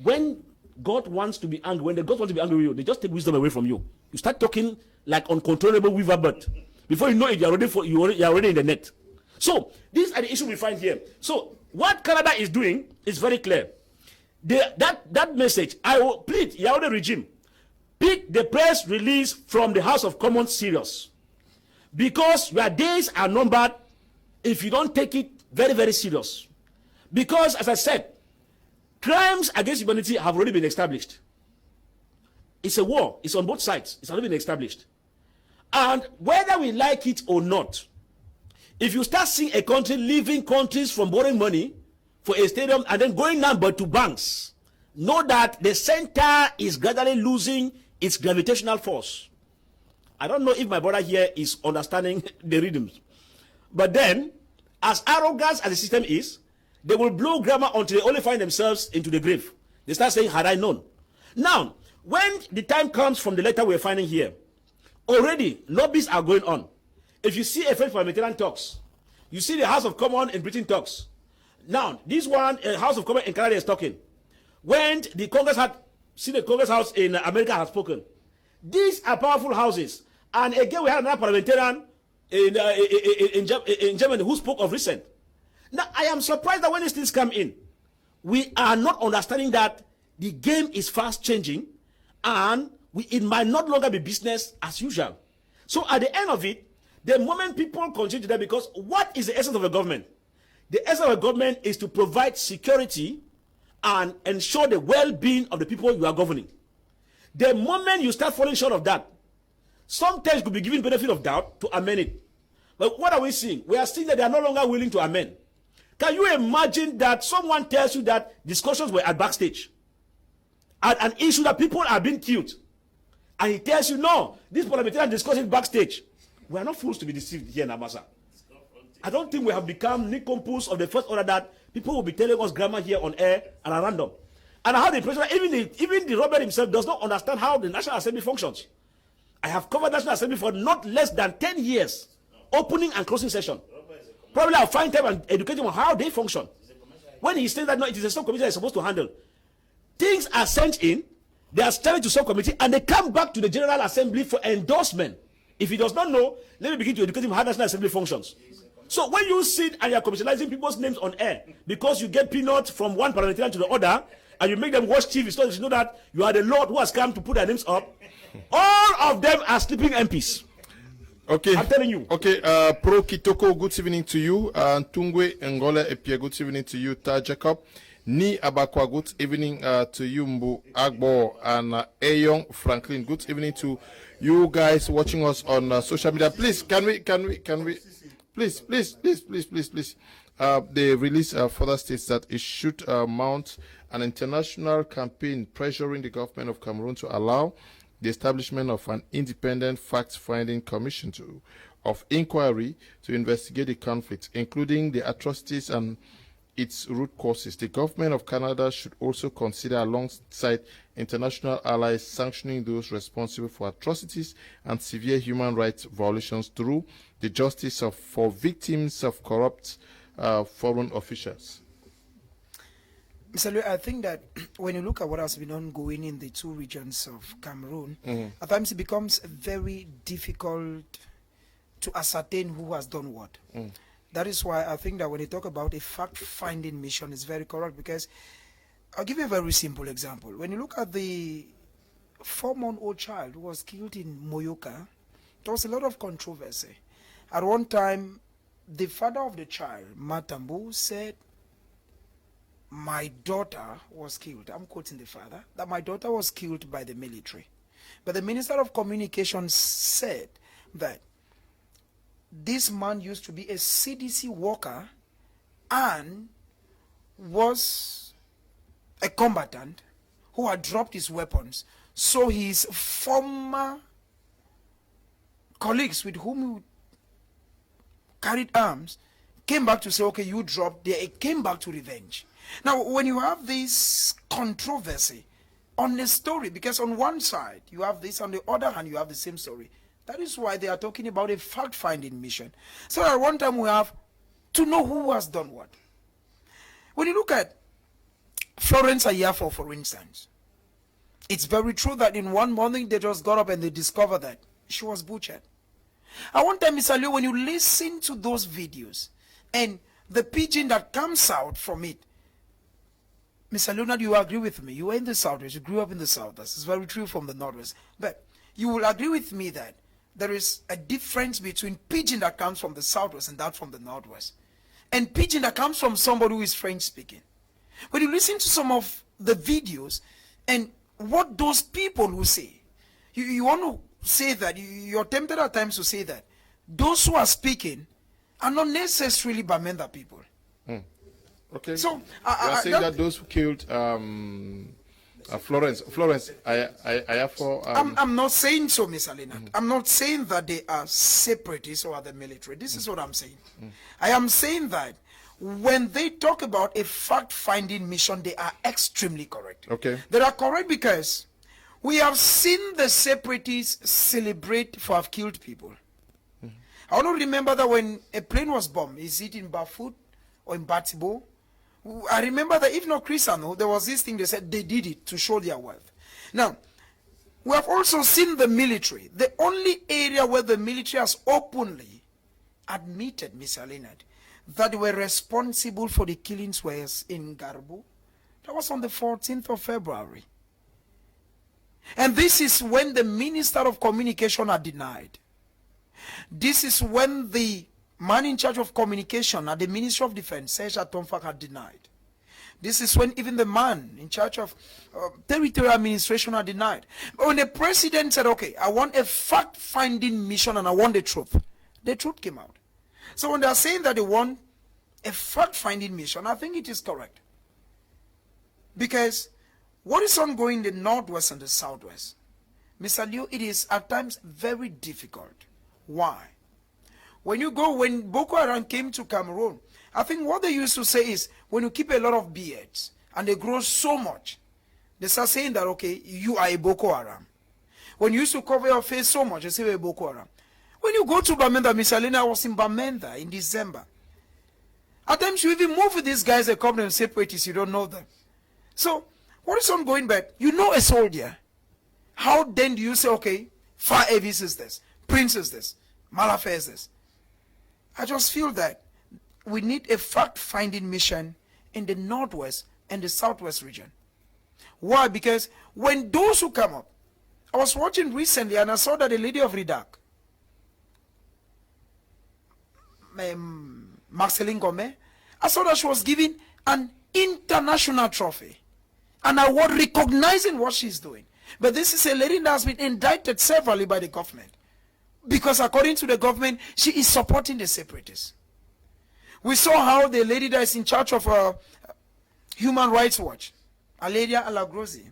S2: When God wants to be angry, when the God wants to be angry with you, they just take wisdom away from you. You start talking like uncontrollable weaver bird. Before you know it, you're already in the net. So these are the issues we find here. So what Canada is doing is very clear. That message, I will plead, Ewane regime, pick the press release from the House of Commons serious, because your days are numbered if you don't take it very, very serious. Because, as I said, crimes against humanity have already been established. It's a war. It's on both sides. It's already been established. And whether we like it or not, if you start seeing a country leaving countries from borrowing money for a stadium and then going down but to banks, know that the center is gradually losing its gravitational force. I don't know if my brother here is understanding the rhythms. But then, as arrogant as the system is, they will blow grammar until they only find themselves into the grave. They start saying, had I known. Now, when the time comes from the letter we're finding here, already lobbies are going on. If you see a French parliamentarian talks, you see the House of Commons in Britain talks. Now, this one, House of Commons in Canada is talking. When the Congress the Congress House in America has spoken. These are powerful houses. And again, we had another parliamentarian in Germany who spoke of recent. Now, I am surprised that when these things come in, we are not understanding that the game is fast changing and it might not longer be business as usual. So at the end of it, the moment people continue to that, because what is the essence of a government? The essence of a government is to provide security and ensure the well-being of the people you are governing. The moment you start falling short of that, sometimes you could be given benefit of doubt to amend it. But what are we seeing? We are seeing that they are no longer willing to amend. Can you imagine that someone tells you that discussions were at backstage at an issue that people are being killed, and he tells you, no, this parliamentarian discussing backstage? We are not fools to be deceived here in Amasa. I don't think we have become nincompoops of the first order that people will be telling us grammar here on air and at random. And I have the impression that even the Robert himself does not understand how the National Assembly functions. I have covered National Assembly for not less than 10 years, opening and closing session. Probably I'll find time and educate him on how they function. When he says that, no, it is a subcommittee that is supposed to handle. Things are sent in, they are sent to subcommittee, and they come back to the General Assembly for endorsement. If he does not know, let me begin to educate him how National Assembly functions. So when you sit and you're commercializing people's names on air, because you get peanuts from one parliamentarian to the other, and you make them watch TV, so you know that you are the Lord who has come to put their names up, all of them are sleeping MPs.
S1: Okay.
S2: I'm telling you.
S1: Okay, Pro Kitoko, good evening to you. Tungwe Ngole Epie, good evening to you. Ta Jacob, Ni Abakwa, good evening to you, Mbu Agbo and Ayong Franklin. Good evening to you guys watching us on social media. Please, can we, please. The release further states that it should mount an international campaign pressuring the government of Cameroon to allow the establishment of an independent fact-finding commission of inquiry to investigate the conflict, including the atrocities and its root causes. The government of Canada should also consider, alongside international allies, sanctioning those responsible for atrocities and severe human rights violations through the justice for victims of corrupt foreign officials.
S4: Mr. Liu, I think that when you look at what has been ongoing in the two regions of Cameroon, at times it becomes very difficult to ascertain who has done what. That is why I think that when you talk about a fact-finding mission, it's very correct, because I'll give you a very simple example. When you look at the 4-month-old child who was killed in Moyoka, there was a lot of controversy. At one time, the father of the child, Matambu, said, my daughter was killed. I'm quoting the father, that my daughter was killed by the military. But the Minister of Communications said that this man used to be a CDC worker and was a combatant who had dropped his weapons. So his former colleagues with whom he carried arms came back to say, okay, you dropped. They came back to revenge. Now, when you have this controversy on the story, because on one side you have this, on the other hand you have the same story, that is why they are talking about a fact-finding mission. So at one time we have to know who has done what. When you look at Florence Ayafo, for instance, it's very true that in one morning they just got up and they discovered that she was butchered. At one time, Mr. Liu, when you listen to those videos and the pidgin that comes out from it, Mr. Leonard, you agree with me. You were in the Southwest. You grew up in the Southwest. It's very true from the Northwest. But you will agree with me that there is a difference between pidgin that comes from the Southwest and that from the Northwest. And pidgin that comes from somebody who is French speaking. When you listen to some of the videos and what those people will say, you want to say that, you're tempted at times to say that those who are speaking are not necessarily Bamenda people.
S1: Okay.
S4: So
S1: you are saying that those who killed Florence,
S4: I'm not saying so, Mr. Leonard. I'm not saying that they are separatists or the military. This is what I'm saying. I am saying that when they talk about a fact-finding mission, they are extremely correct.
S1: Okay.
S4: They are correct because we have seen the separatists celebrate for have killed people. I want to remember that when a plane was bombed, is it in Bafut or in Batibo? I remember that if not Crisano, there was this thing they said they did it to show their wealth. Now, we have also seen the military. The only area where the military has openly admitted, Mr. Leonard, that they were responsible for the killings was in Garbu. That was on the 14th of February. And this is when the Minister of Communication had denied. This is when the man in charge of communication at the Ministry of Defense, Serge Atomfak, had denied. This is when even the man in charge of territorial administration had denied. But when the president said, okay, I want a fact-finding mission and I want the truth came out. So when they are saying that they want a fact-finding mission, I think it is correct. Because what is ongoing in the Northwest and the Southwest, Mr. Liu, it is at times very difficult. Why? When Boko Haram came to Cameroon, I think what they used to say is, when you keep a lot of beards and they grow so much, they start saying that, okay, you are a Boko Haram. When you used to cover your face so much, they say you're a Boko Haram. When you go to Bamenda, Miss Alina, I was in Bamenda in December. At times you even move with these guys, they come and separatists, you don't know them. So, what is ongoing back? You know a soldier. How then do you say, okay, Fah Elvis is this, Prince is this, Malangfe is this? I just feel that we need a fact-finding mission in the Northwest and the Southwest region. Why? Because when those who come up, I was watching recently and I saw that the lady of Ridak, Marceline Gomez, I saw that she was giving an international trophy, an award recognizing what she's doing. But this is a lady that has been indicted severally by the government, because according to the government, she is supporting the separatists. We saw how the lady that is in charge of Human Rights Watch, Aledia Alagrosi,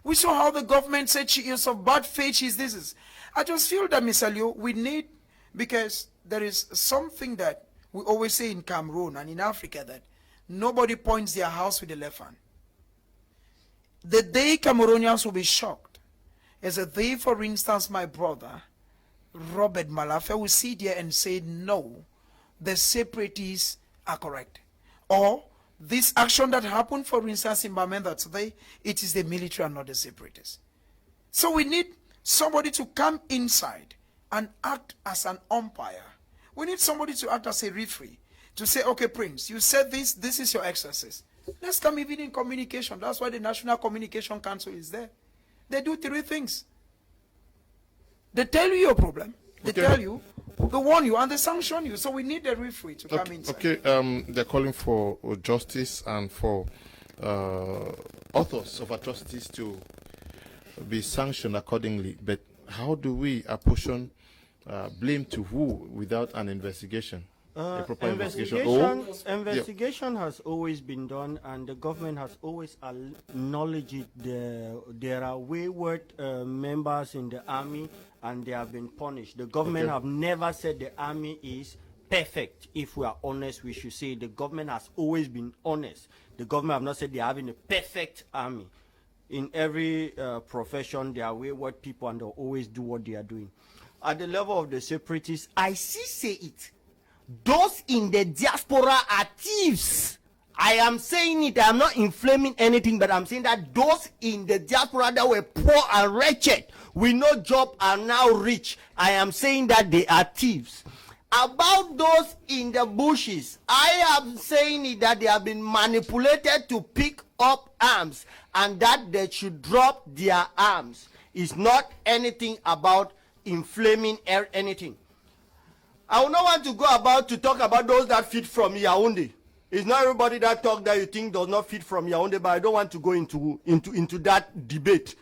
S4: we saw how the government said she is of bad faith, she's this. I just feel that, Mr. Liu, we need, because there is something that we always say in Cameroon and in Africa, that nobody points their house with the left hand. The day Cameroonians will be shocked is a day, for instance, my brother, Robert Malangfe, will sit there and say, no, the separatists are correct. Or this action that happened, for instance, in Bamenda today, it is the military and not the separatists. So we need somebody to come inside and act as an umpire. We need somebody to act as a referee, to say, okay, Prince, you said this, this is your exercise. Let's come even in communication. That's why the National Communication Council is there. They do three things. They tell you your problem, they tell you, they warn you, and they sanction you. So we need a referee to come inside.
S1: Okay, they're calling for justice and for authors of atrocities to be sanctioned accordingly. But how do we apportion blame to who without an investigation? A proper
S5: investigation has always been done, and the government has always acknowledged it. There are wayward members in the army, and they have been punished. The government have never said the army is perfect. If we are honest, we should say the government has always been honest. The government have not said they are having a perfect army. In every profession, there are wayward people, and they'll always do what they are doing. At the level of the separatists, I say it. Those in the diaspora are thieves. I am saying it. I am not inflaming anything, but I'm saying that those in the diaspora that were poor and wretched, with no job, are now rich. I am saying that they are thieves. About those in the bushes, I am saying it that they have been manipulated to pick up arms, and that they should drop their arms. It's not anything about inflaming anything. I will not want to go about to talk about those that feed from Yaoundé. It's not everybody that talk that you think does not feed from Yaoundé, but I don't want to go into that debate,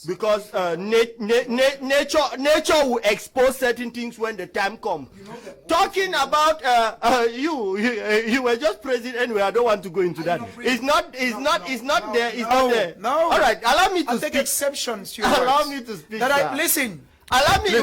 S5: because nature will expose certain things when the time comes. Talking about you were just praising anyway. I don't want to go into that. It's not there.
S4: No.
S5: All right, allow me to
S4: I'll
S5: speak.
S4: take exceptions to your
S5: Allow
S4: words.
S5: me to speak.
S4: Listen.
S5: Allow me to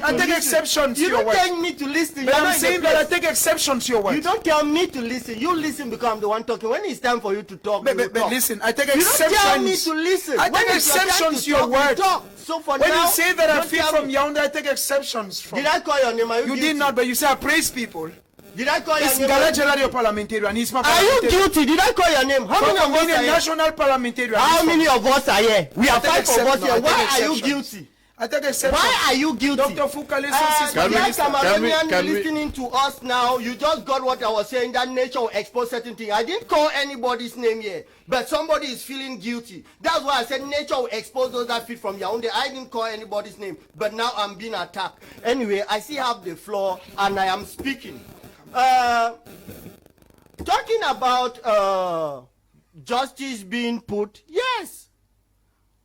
S4: I take exception to your words.
S5: You don't tell me to listen.
S4: But I'm saying that I take exception to your words.
S5: You don't tell me to listen. You listen because I'm the one talking. When it's time for you to talk,
S4: But
S5: talk.
S4: listen, I take
S5: You
S4: exceptions.
S5: don't tell me to listen.
S4: I
S5: When
S4: take
S5: it's your time
S4: exceptions to your
S5: talk,
S4: words.
S5: talk. So for
S4: When
S5: now,
S4: you say that I
S5: don't
S4: feed
S5: tell
S4: from
S5: me.
S4: Yaoundé, I take exceptions from.
S5: Did I call your name? Are you
S4: You
S5: guilty?
S4: did not, but you say I praise people.
S5: Did I call your
S4: It's
S5: name?
S4: Ngala parliamentarian. He's my
S5: Are you
S4: parliamentarian.
S5: guilty? Did I call your name? How many of us
S4: Being
S5: are
S4: a
S5: here?
S4: national parliamentarian.
S5: How many of us are here? We are
S4: I take
S5: 5 of us
S4: exception.
S5: here.
S4: I take
S5: Why are you
S4: exceptions.
S5: guilty?
S4: I take exception.
S5: Why are you guilty?
S4: Dr. Fukale
S1: Can we-
S5: Cameroonian
S1: can we-
S5: listening to us now, you just got what I was saying, that nature will expose certain things. I didn't call anybody's name here, but somebody is feeling guilty. That's why I said nature will expose those that feed from Yaoundé. I didn't call anybody's name, but now I'm being attacked. Anyway, I still have the floor, and I am speaking. Talking about justice being put, yes,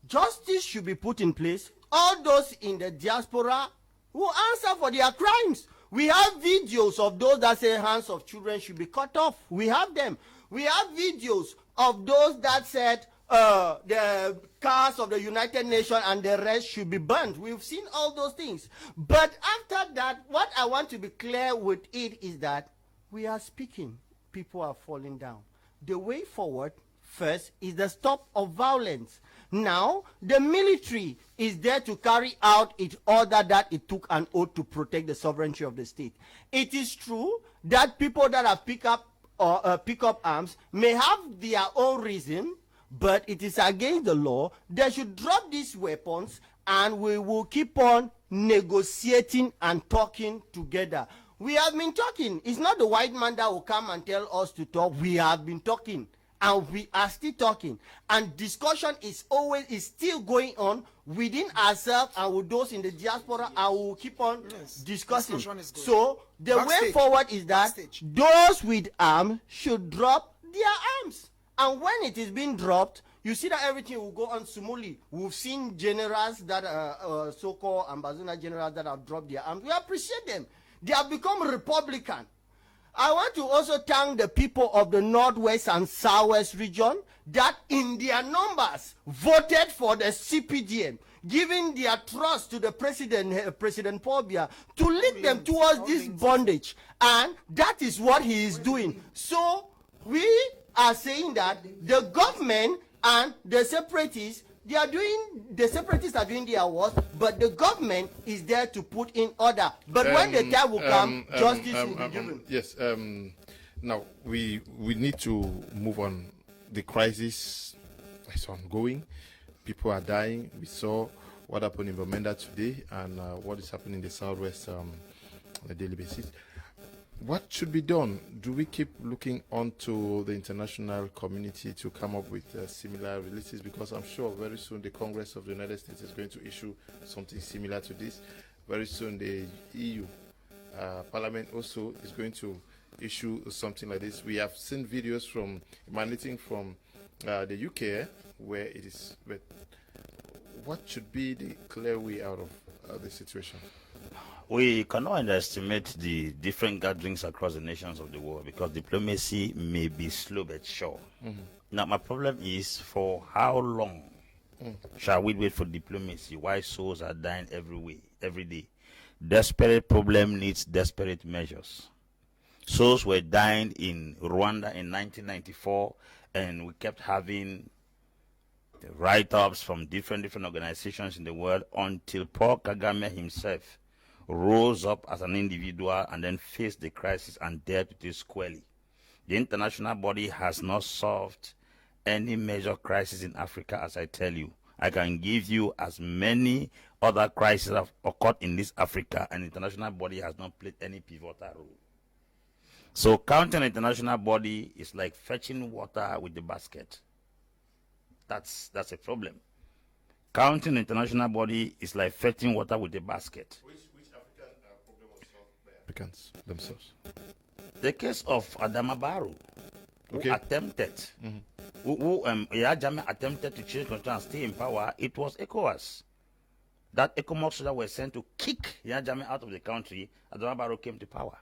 S5: justice should be put in place. All those in the diaspora will answer for their crimes. We have videos of those that say hands of children should be cut off. We have them. We have videos of those that said the cars of the United Nations and the rest should be burned. We've seen all those things. But after that, what I want to be clear with it is that we are speaking. People are falling down. The way forward, first, is the stop of violence. Now, the military is there to carry out its order that it took an oath to protect the sovereignty of the state. It is true that people that have pick up arms may have their own reason, but it is against the law. They should drop these weapons, and we will keep on negotiating and talking together. We have been talking. It's not the white man that will come and tell us to talk. We have been talking. And we are still talking, and discussion is still going on within ourselves and with those in the diaspora, and we will keep on discussing. So the way forward is that those with arms should drop
S6: their arms. And when it is being dropped, you see that everything will go on smoothly. We've seen generals that so-called ambassador generals that have dropped their arms. We appreciate them. They have become Republican. I want to also thank the people of the Northwest and Southwest region that in their numbers voted for the CPDM, giving their trust to the President Paul Biya to lead them towards this bondage. And that is what he is doing. So we are saying that the government and the separatists, the separatists are doing their worst, but the government is there to put in order. But when the time will come, justice will be given.
S1: Yes. Now we need to move on. The crisis is ongoing. People are dying. We saw what happened in Bamenda today and what is happening in the Southwest on a daily basis. What should be done? Do we keep looking onto the international community to come up with similar releases? Because I'm sure very soon the Congress of the United States is going to issue something similar to this. Very soon the EU Parliament also is going to issue something like this. We have seen videos emanating from the UK where it is. But what should be the clear way out of the situation?
S3: We cannot underestimate the different gatherings across the nations of the world because diplomacy may be slow but sure. Now, my problem is for how long shall we wait for diplomacy? Why souls are dying every day? Desperate problem needs desperate measures. Souls were dying in Rwanda in 1994, and we kept having the write-ups from different organizations in the world until Paul Kagame himself rose up as an individual and then faced the crisis and dealt with it squarely. The international body has not solved any major crisis in Africa, as I tell you. I can give you as many other crises have occurred in this Africa, and the international body has not played any pivotal role. So counting an international body is like fetching water with the basket. That's a problem. Counting the international body is like fetching water with the basket.
S1: Which African problem was solved by Africans themselves?
S3: The case of Adama Barrow, who attempted, Yajame attempted to change control and stay in power. It was ECOWAS. That ECOMOG soldiers were sent to kick Yajame out of the country. Adama Barrow came to power.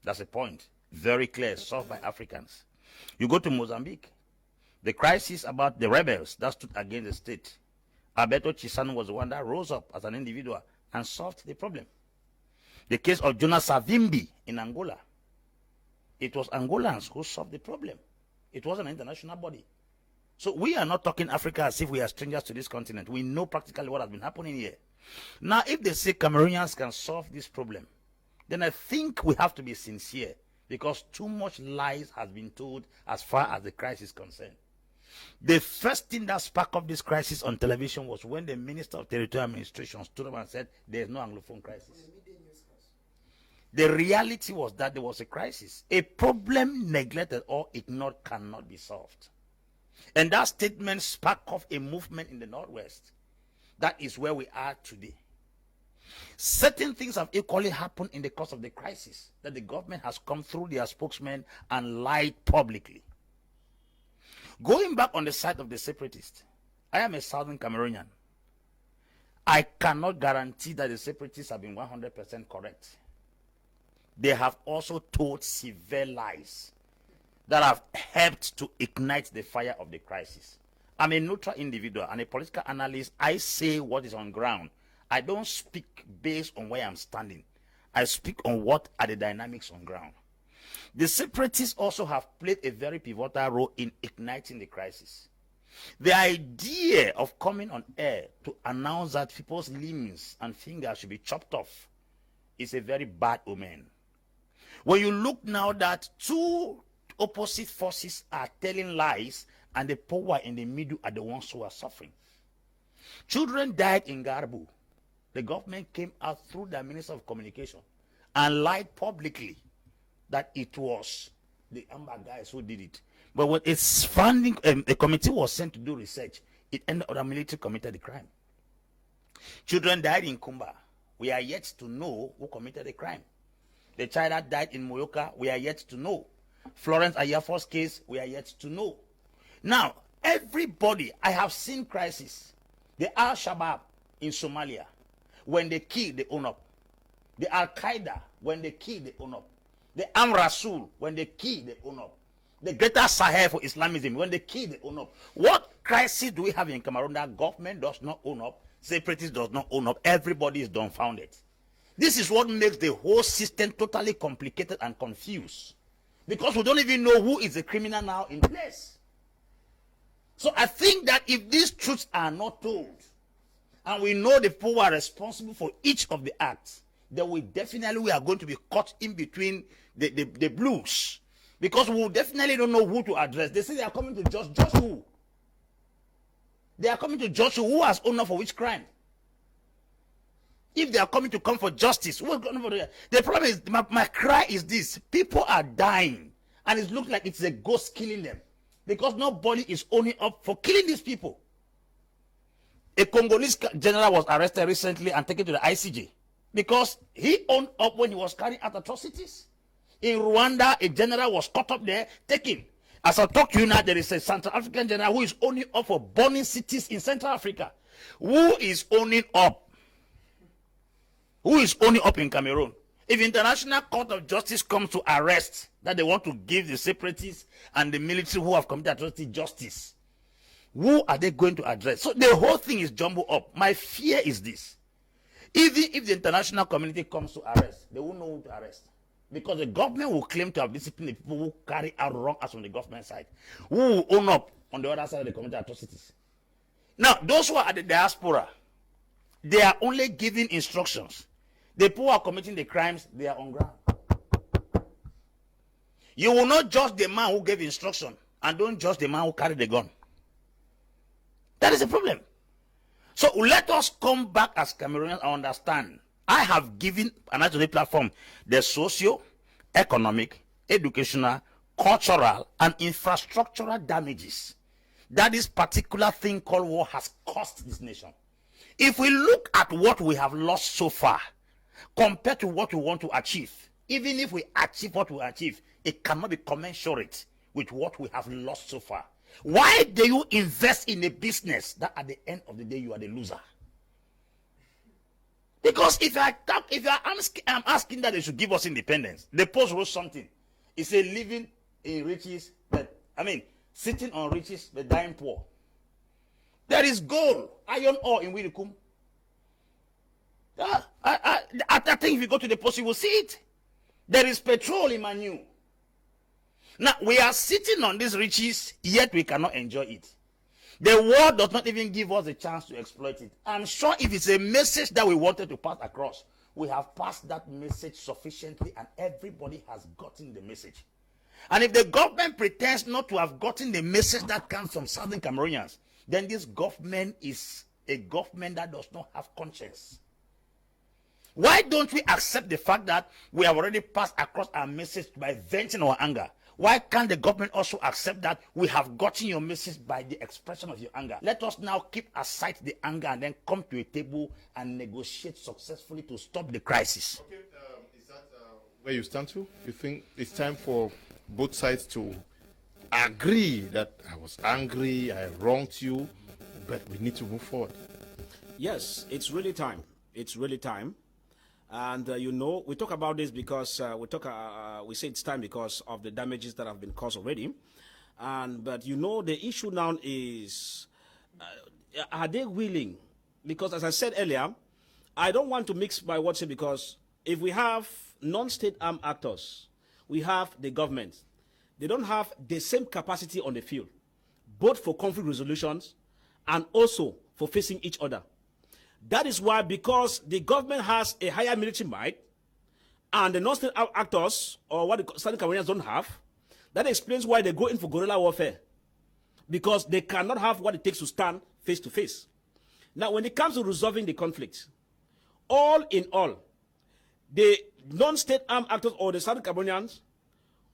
S3: That's a point. Very clear, solved by Africans. You go to Mozambique. The crisis about the rebels that stood against the state. Alberto Chisano was the one that rose up as an individual and solved the problem. The case of Jonas Savimbi in Angola. It was Angolans who solved the problem. It wasn't an international body. So we are not talking Africa as if we are strangers to this continent. We know practically what has been happening here. Now, if they say Cameroonians can solve this problem, then I think we have to be sincere because too much lies has been told as far as the crisis is concerned. The first thing that sparked up this crisis on television was when the Minister of Territorial Administration stood up and said there is no Anglophone crisis. The reality was that there was a crisis. A problem neglected or ignored cannot be solved. And that statement sparked off a movement in the Northwest. That is where we are today. Certain things have equally happened in the course of the crisis, that the government has come through their spokesman and lied publicly. Going back on the side of the separatists, I am a Southern Cameroonian. I cannot guarantee that the separatists have been 100% correct. They have also told severe lies that have helped to ignite the fire of the crisis. I'm a neutral individual and a political analyst. I say what is on ground. I don't speak based on where I'm standing. I speak on what are the dynamics on ground. The separatists also have played a very pivotal role in igniting the crisis. The idea of coming on air to announce that people's limbs and fingers should be chopped off is a very bad omen. When you look now that two opposite forces are telling lies and the power in the middle are the ones who are suffering. Children died in Garbu. The government came out through the Minister of Communication and lied publicly that it was the Ambe guys who did it. But when it's funding, a committee was sent to do research, it ended up the military committed the crime. Children died in Kumba. We are yet to know who committed the crime. The child that died in Moyoka, we are yet to know. Florence Ayafo's case, we are yet to know. Now, everybody, I have seen crisis. The Al-Shabaab in Somalia, when they kill, they own up. The Al-Qaeda, when they kill, they own up. The Am-Rasul, when they kill, they own up. The Greater Sahel for Islamism, when they kill, they own up. What crisis do we have in Cameroon that government does not own up, separatists does not own up, everybody is dumbfounded? This is what makes the whole system totally complicated and confused. Because we don't even know who is the criminal now in place. So I think that if these truths are not told, and we know the people who are responsible for each of the acts, then we are going to be caught in between the blues. Because we definitely don't know who to address. They say they are coming to judge who? They are coming to judge who has owned up for which crime? If they are coming to come for justice, who is going for the problem is, my cry is this: people are dying, and it looks like it's a ghost killing them, because nobody is owning up for killing these people. A Congolese general was arrested recently and taken to the ICJ because he owned up when he was carrying out atrocities. In Rwanda, a general was caught up there, taken. As I talk to you now, there is a Central African general who is owning up for burning cities in Central Africa. Who is owning up? Who is owning up in Cameroon? If International Court of Justice comes to arrest, that they want to give the separatists and the military who have committed atrocity justice, who are they going to address? So the whole thing is jumbled up. My fear is this: even if the international community comes to arrest, they won't know who to arrest. Because the government will claim to have disciplined the people who carry out wrong acts on the government side, who will own up on the other side of the community atrocities. Now, those who are at the diaspora, they are only giving instructions. The people who are committing the crimes, they are on ground. You will not judge the man who gave instruction, and don't judge the man who carried the gun. That is the problem. So let us come back as Cameroonians and understand. I have given an Atrocitie platform the socio-economic, educational, cultural, and infrastructural damages that this particular thing called war has cost this nation. If we look at what we have lost so far, compared to what we want to achieve, even if we achieve what we achieve, it cannot be commensurate with what we have lost so far. Why do you invest in a business that at the end of the day you are the loser? Because I'm asking that they should give us independence. The Post wrote something. It said living in riches, sitting on riches, but dying poor. There is gold, iron ore in Wirikum. I think if you go to the Post, you will see it. There is petrol in Manu. Now, we are sitting on these riches, yet we cannot enjoy it. The world does not even give us a chance to exploit it. I'm sure if it's a message that we wanted to pass across, we have passed that message sufficiently, and everybody has gotten the message. And if the government pretends not to have gotten the message that comes from Southern Cameroonians, then this government is a government that does not have conscience. Why don't we accept the fact that we have already passed across our message by venting our anger? Why can't the government also accept that we have gotten your message by the expression of your anger? Let us now keep aside the anger and then come to a table and negotiate successfully to stop the crisis.
S1: Okay, is that where you stand to? You think it's time for both sides to agree that I was angry, I wronged you, but we need to move forward?
S2: Yes, it's really time. It's really time. And we talk about this because we say it's time because of the damages that have been caused already. But the issue now is, are they willing? Because as I said earlier, I don't want to mix my words here, because if we have non-state armed actors, we have the government. They don't have the same capacity on the field, both for conflict resolutions and also for facing each other. That is why, because the government has a higher military might and the non-state actors, or what the Southern Cameroonians don't have, that explains why they go in for guerrilla warfare. Because they cannot have what it takes to stand face to face. Now, when it comes to resolving the conflict, all in all, the non-state armed actors or the Southern Cameroonians,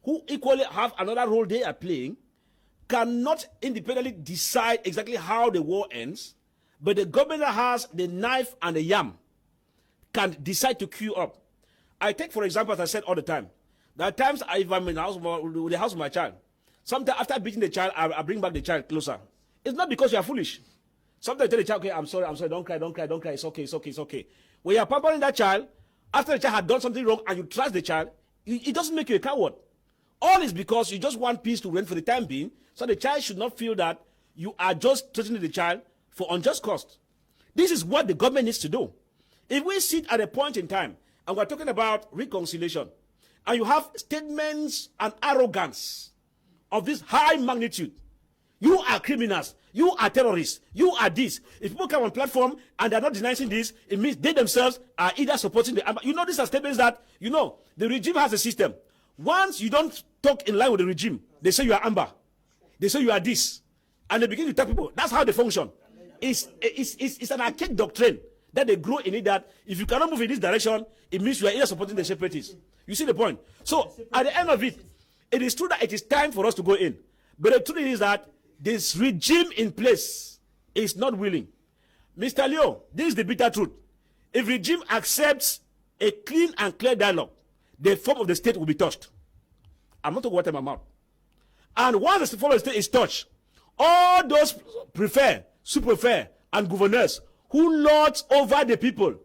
S2: who equally have another role they are playing, cannot independently decide exactly how the war ends. But the government that has the knife and the yam can decide to queue up. I take, for example, as I said all the time, There are times if I'm in the house with the house of my child, sometimes after beating the child, I bring back the child closer. It's not because you are foolish. Sometimes you tell the child, okay, I'm sorry, don't cry, it's okay. When you are pampering that child, after the child had done something wrong and you trust the child, it doesn't make you a coward. All is because you just want peace to reign for the time being, so the child should not feel that you are just threatening the child for unjust cost. This is what the government needs to do. If we sit at a point in time and we're talking about reconciliation, and you have statements and arrogance of this high magnitude, you are criminals, you are terrorists, you are this. If people come on platform and they're not denouncing this, it means they themselves are either supporting the Ambe. You know, these are statements that, you know, the regime has a system. Once you don't talk in line with the regime, they say you are Ambe. They say you are this. And they begin to tell people. That's how they function. It's an archaic doctrine that they grow in it, that if you cannot move in this direction, it means you are either supporting the separatists. You see the point? So, at the end of it, it is true that it is time for us to go in. But the truth is that this regime in place is not willing. Mr. Leo, this is the bitter truth. If regime accepts a clean and clear dialogue, the form of the state will be touched. I'm not talking water in my mouth. And once the form of the state is touched, all those super-prefect, and governors who lords over the people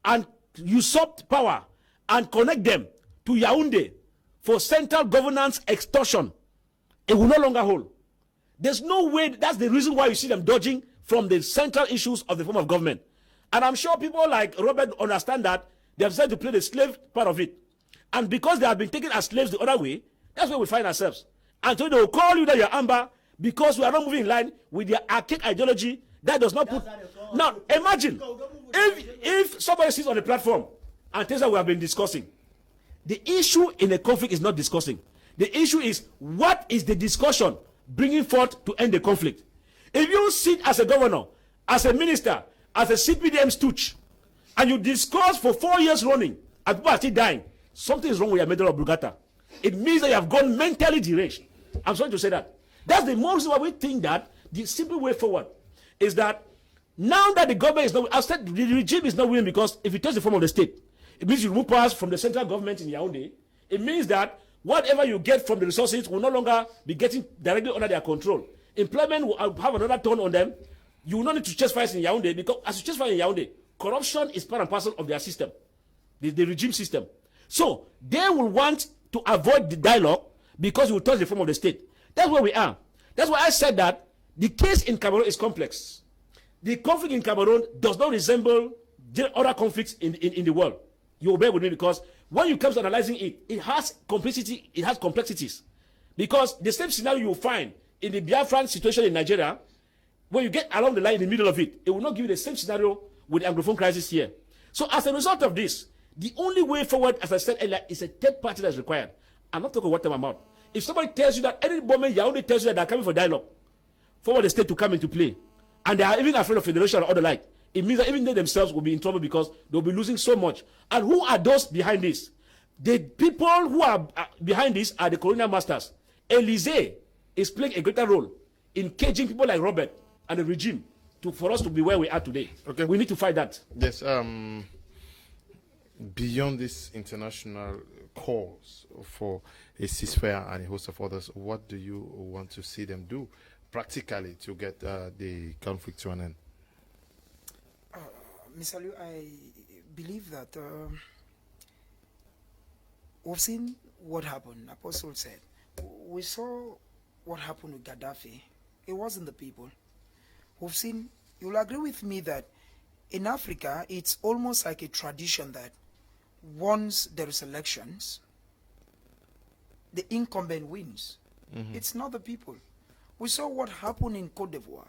S2: and usurp power and connect them to Yaoundé for central governance extortion, it will no longer hold. There's no way. That's the reason why you see them dodging from the central issues of the form of government. And I'm sure people like Robert understand that they have decided to play the slave part of it. And because they have been taken as slaves the other way, that's where we find ourselves. And so they will call you that you're Ambe because we are not moving in line with their archaic ideology that does not put. Now, imagine if somebody sits on the platform and tells us we have been discussing. The issue in a conflict is not discussing. The issue is, what is the discussion bringing forth to end the conflict? If you sit as a governor, as a minister, as a CPDM stooge, and you discuss for 4 years running, and people are still dying, something is wrong with your medal of Brugata. It means that you have gone mentally deranged. I'm sorry to say that. That's the more reason why we think that the simple way forward is that now that the government is not, I've said the regime is not willing, because if it takes the form of the state, it means you remove powers from the central government in Yaoundé. It means that whatever you get from the resources will no longer be getting directly under their control. Employment will have another turn on them. You will not need to chase fires in Yaoundé, because as you chase fires in Yaoundé, corruption is part and parcel of their system, the regime system. So they will want to avoid the dialogue because you will touch the form of the state. That's where we are. That's why I said that the case in Cameroon is complex. The conflict in Cameroon does not resemble other conflicts in the world. You will bear with me, because when you come to analyzing it, it has complexity, it has complexities. Because the same scenario you will find in the Biafran situation in Nigeria, when you get along the line in the middle of it, it will not give you the same scenario with the Anglophone crisis here. So as a result of this, the only way forward, as I said earlier, is a third party that is required. I'm not talking what I'm about. If somebody tells you that any moment Yaoundé tells you that they're coming for dialogue, for the state to come into play, and they are even afraid of federation or the like, it means that even they themselves will be in trouble, because they'll be losing so much. And who are those behind this? The people who are behind this are the colonial masters. Élysée is playing a greater role in caging people like Robert and the regime for us to be where we are today. Okay. We need to fight that.
S1: Yes. Beyond this international calls for a ceasefire and a host of others, what do you want to see them do practically to get the conflict to an end?
S4: Mr. Liu, I believe that we've seen what happened. Apostle said, we saw what happened with Gaddafi. It wasn't the people. We've seen, you'll agree with me that in Africa, it's almost like a tradition that once there is elections, the incumbent wins. It's not the people. We saw what happened in Côte d'Ivoire.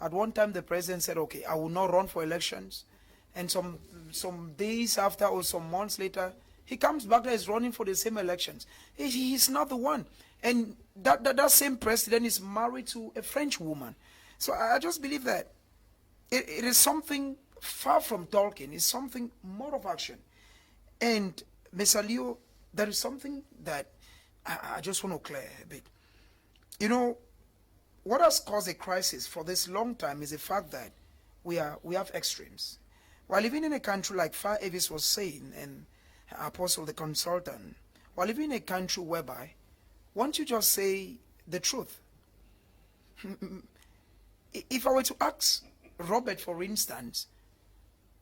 S4: At one time, the president said, okay, I will not run for elections. And some days after or some months later, he comes back and is running for the same elections. He's not the one. And that same president is married to a French woman. So I just believe that it is something far from talking. It's something more of action. And Mr. Leo, there is something that I just want to clear a bit. You know, what has caused a crisis for this long time is the fact that we have extremes. While living in a country like Fah Elvis was saying, and Apostle the consultant we're living in a country whereby, won't you just say the truth? If I were to ask Robert, for instance,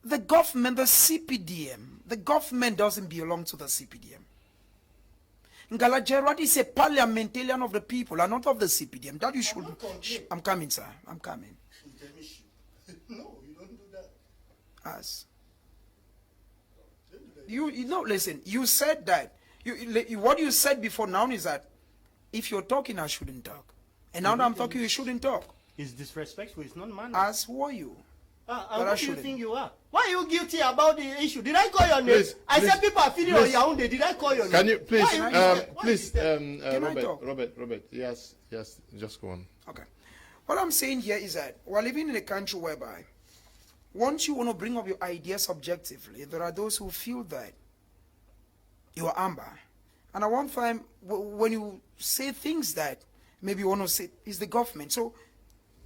S4: the government, the CPDM, the government doesn't belong to the CPDM. Ngala Gerard is a parliamentarian of the people and not of the CPDM. That you should. I'm coming, sir. I'm coming.
S6: No, you don't do that.
S4: As you know, listen. You said that. What you said before now is that if you're talking, I shouldn't talk, and now that I'm talking, you shouldn't talk.
S5: It's disrespectful. It's not manners.
S4: As who are you?
S5: What do you think you are? Why are you guilty about the issue? Did I call your name?
S1: Please,
S5: I said people are feeding on Yaoundé. Did I call your name?
S1: Can you please,
S4: Can I talk?
S1: Robert, yes, just go on.
S4: Okay. What I'm saying here is that we're living in a country whereby once you want to bring up your ideas subjectively, there are those who feel that you are Ambe. And at one time, when you say things that maybe you want to say is the government. So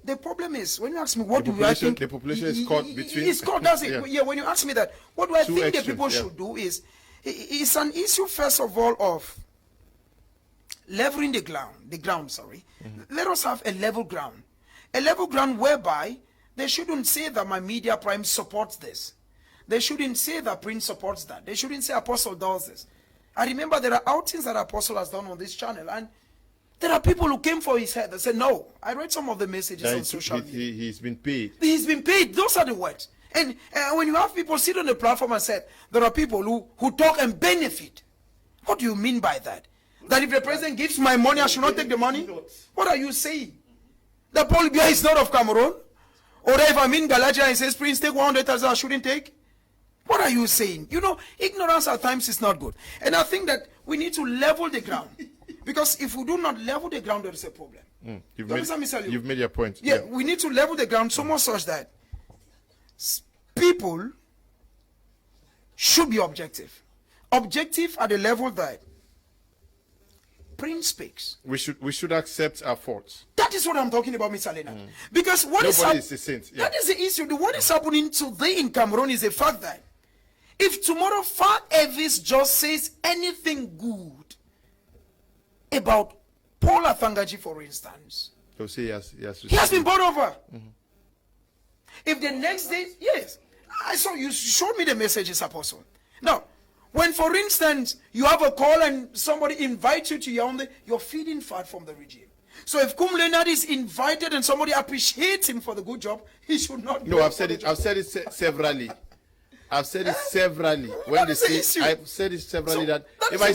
S4: the problem is, when you ask me what do I think...
S1: The population is caught between...
S4: It's caught, that's it.
S1: Yeah.
S4: Yeah, when you ask me that, what do I think
S1: extremes,
S4: the people should do is, it's an issue, first of all, of leveling the ground, Let us have a level ground. A level ground whereby they shouldn't say that my media prime supports this. They shouldn't say that Prince supports that. They shouldn't say Apostle does this. I remember there are outings that Apostle has done on this channel, and there are people who came for his head and said, no. I read some of the messages on social media.
S1: He's been paid.
S4: He's been paid. Those are the words. And when you have people sit on the platform and say, there are people who talk and benefit. What do you mean by that? That if the president gives my money, I should not take the money? What are you saying? That Paul Biya is not of Cameroon? Or if I'm in Galatia and says, Prince, take 100,000, I shouldn't take? What are you saying? You know, ignorance at times is not good. And I think that we need to level the ground. Because if we do not level the ground, there is a problem.
S1: You've made your point.
S4: Yeah, we need to level the ground so much such that people should be objective. Objective at the level that Prince speaks.
S1: We should accept our faults.
S4: That is what I'm talking about, Mr. Leonard. Because
S1: Nobody is a saint. Yeah.
S4: That is the issue. What is happening today in Cameroon is the fact that if tomorrow Fah Elvis just says anything good about Paul Athangaji, for instance,
S1: They'll say
S4: he has been bought over. If the next day, yes, I saw you showed me the messages, Apostle. Now, when, for instance, you have a call and somebody invites you to Yaoundé, you're feeding fat from the regime. So if Kum Leonard is invited and somebody appreciates him for the good job, he should not.
S1: No, I've said it severally. I've said it severally. When they say, I've said it severally that if I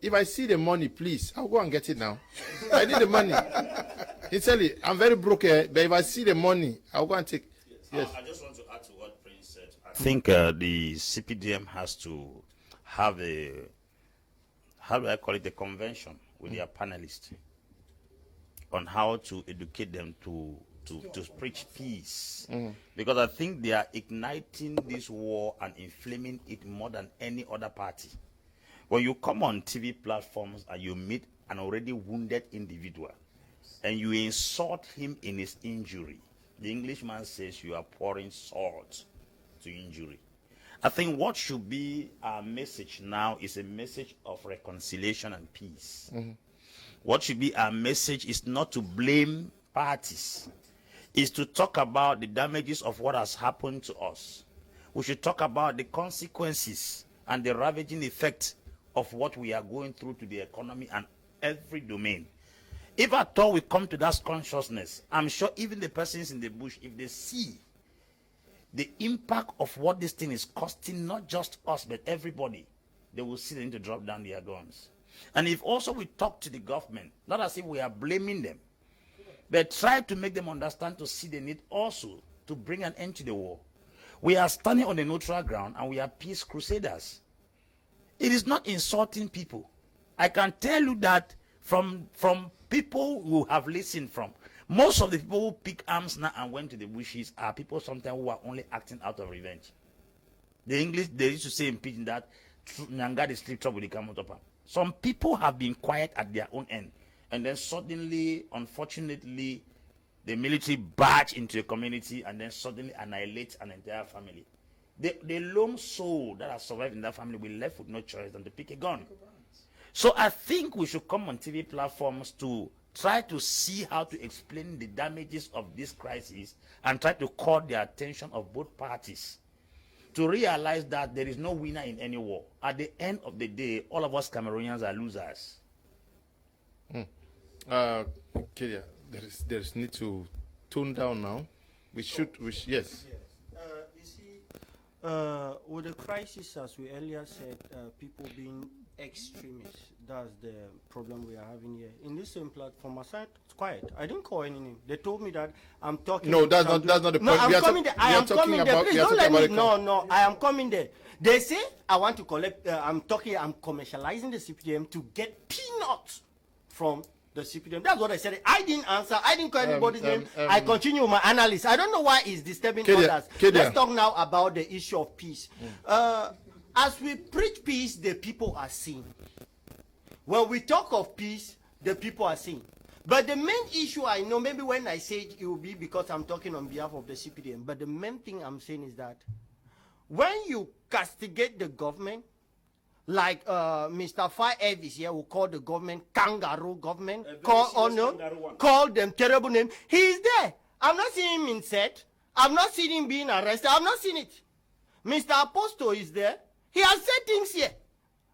S1: if I see the money, please, I'll go and get it now. I need the money. Sincerely, I'm very broke here, but if I see the money, I'll go and take. Yes.
S3: I just want to add to what Prince said. I think the CPDM has to have a, how do I call it, a convention with their panelists on how to educate them to preach peace. Because I think they are igniting this war and inflaming it more than any other party. When you come on TV platforms and you meet an already wounded individual and you insult him in his injury, the Englishman says you are pouring salt to injury. I think what should be our message now is a message of reconciliation and peace. What should be our message is not to blame parties, is to talk about the damages of what has happened to us. We should talk about the consequences and the ravaging effect of what we are going through to the economy and every domain. If at all we come to that consciousness, I'm sure even the persons in the bush, if they see the impact of what this thing is costing, not just us, but everybody, they will see they need to drop down their guns. And if also we talk to the government, not as if we are blaming them, but try to make them understand to see the need also to bring an end to the war. We are standing on a neutral ground and we are peace crusaders. It is not insulting people. I can tell you that from people who have listened from, most of the people who pick arms now and went to the bushes are people sometimes who are only acting out of revenge. The English, they used to say in pidgin that Nyanga the sleep trouble, they come out of them. Some people have been quiet at their own end. And then suddenly, unfortunately, the military barge into a community and then suddenly annihilate an entire family. The lone soul that has survived in that family will be left with no choice than to pick a gun. So I think we should come on TV platforms to try to see how to explain the damages of this crisis and try to call the attention of both parties to realize that there is no winner in any war. At the end of the day, all of us Cameroonians are losers.
S1: Kedia, there is need to tone down now. Yes.
S5: You see, with the crisis, as we earlier said, people being extremists, that's the problem we are having here. In this same platform, I said, it's quiet. I didn't call any name. They told me that I'm talking.
S1: No, that's not the point.
S5: No, I'm coming there. I am coming there. Please don't let me. No, I am coming there. They say I want to collect. I'm commercializing the CPDM to get peanuts from the CPDM. That's what I said. I didn't answer. I didn't call anybody's name. I continue my analysis. I don't know why it's disturbing others. Let's talk now about the issue of peace. As we preach peace, the people are seeing. When we talk of peace, the people are seeing. But the main issue I know, maybe when I say it will be because I'm talking on behalf of the CPDM, but the main thing I'm saying is that when you castigate the government, like Mr. Fah Elvis here will call the government kangaroo government, call them terrible name. He is there. I'm not seeing him in set. I'm not seeing him being arrested. I'm not seeing it. Mr. Apostle is there. He has said things here.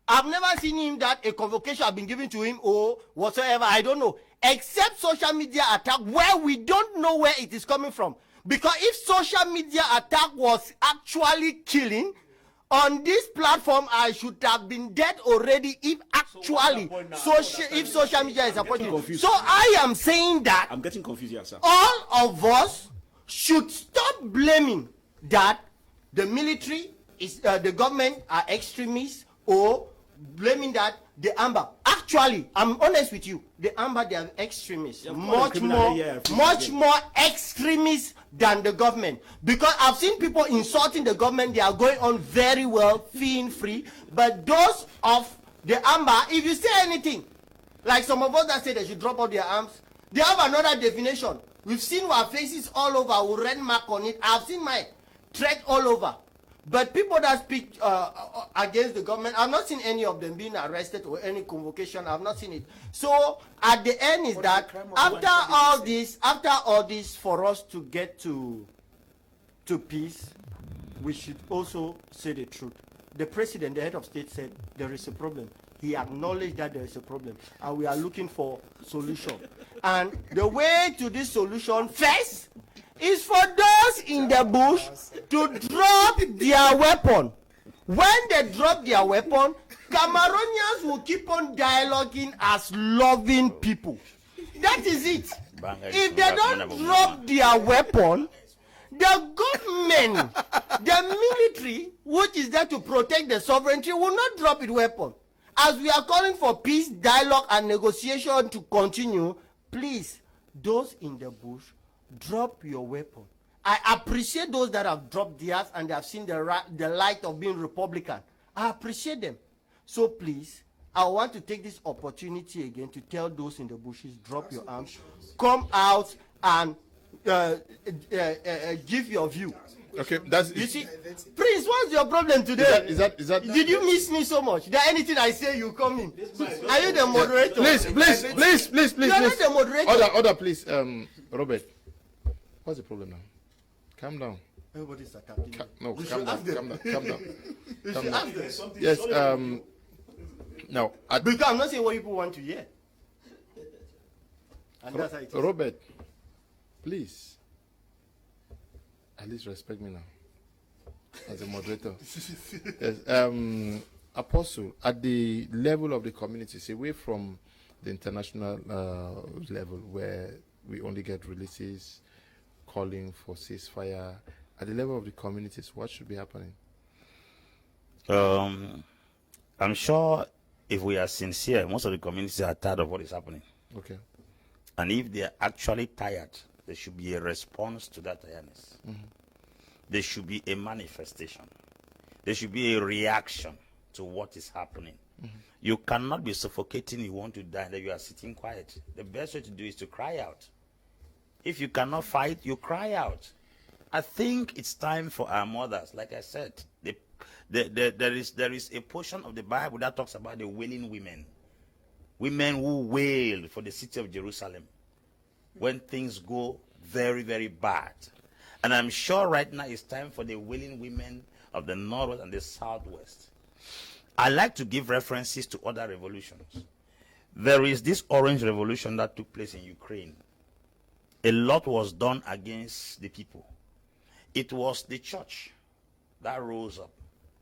S5: I've never seen him that a convocation has been given to him or whatsoever. I don't know. Except social media attack where we don't know where it is coming from. Because if social media attack was actually killing, on this platform, I should have been dead already if actually social media is supporting. So I am saying that
S2: I'm getting confused here, sir.
S5: All of us should stop blaming that the military is the government are extremists or blaming that the Ambe. Actually, I'm honest with you. The Ambe, they are extremists. Much more extremists than the government. Because I've seen people insulting the government. They are going on very well, feeling free. But those of the Ambe, if you say anything, like some of us that say they should drop out their arms, they have another definition. We've seen our faces all over with red mark on it. I've seen my thread all over. But people that speak against the government, I've not seen any of them being arrested or any convocation. I've not seen it. So at the end is that after all this, for us to get to peace, we should also say the truth. The president, the head of state, said there is a problem. He acknowledged that there is a problem, and we are looking for solution. And the way to this solution first is for those in the bush to drop their weapon. When they drop their weapon, Cameroonians will keep on dialoguing as loving people. That is it. If they don't drop their weapon, the government, the military, which is there to protect the sovereignty, will not drop its weapon. As we are calling for peace, dialogue, and negotiation to continue, please, those in the bush, drop your weapon. I appreciate those that have dropped theirs and they have seen the light of being Republican. I appreciate them. So please, I want to take this opportunity again to tell those in the bushes, drop your arms, come out and give your view.
S1: Okay, that's
S5: you see, Prince, what's your problem today?
S1: Is that
S5: Did you miss me so much? There anything I say you come in? Are you the moderator?
S1: Please.
S5: You are not the moderator.
S1: Order, please. Robert, what's the problem now? Calm down.
S5: Everybody's attacking.
S1: Calm down.
S5: Yes.
S1: Now,
S5: because I'm not saying what people want to hear. And that's how it is.
S1: Robert, please. At least respect me now, as a moderator. Yes, Apostle, at the level of the communities, away from the international level where we only get releases calling for ceasefire, at the level of the communities, what should be happening?
S3: I'm sure if we are sincere, most of the communities are tired of what is happening.
S1: Okay.
S3: And if they are actually tired, there should be a response to that tiredness. Mm-hmm. There should be a manifestation. There should be a reaction to what is happening. Mm-hmm. You cannot be suffocating, you want to die, and then you are sitting quiet. The best way to do is to cry out. If you cannot fight, you cry out. I think it's time for our mothers. Like I said, there is a portion of the Bible that talks about the wailing women. women who wailed for the city of Jerusalem when things go very, very bad. And I'm sure right now it's time for the wailing women of the Northwest and the Southwest. I like to give references to other revolutions. There is this Orange Revolution that took place in Ukraine. A lot was done against the people. It was the church that rose up,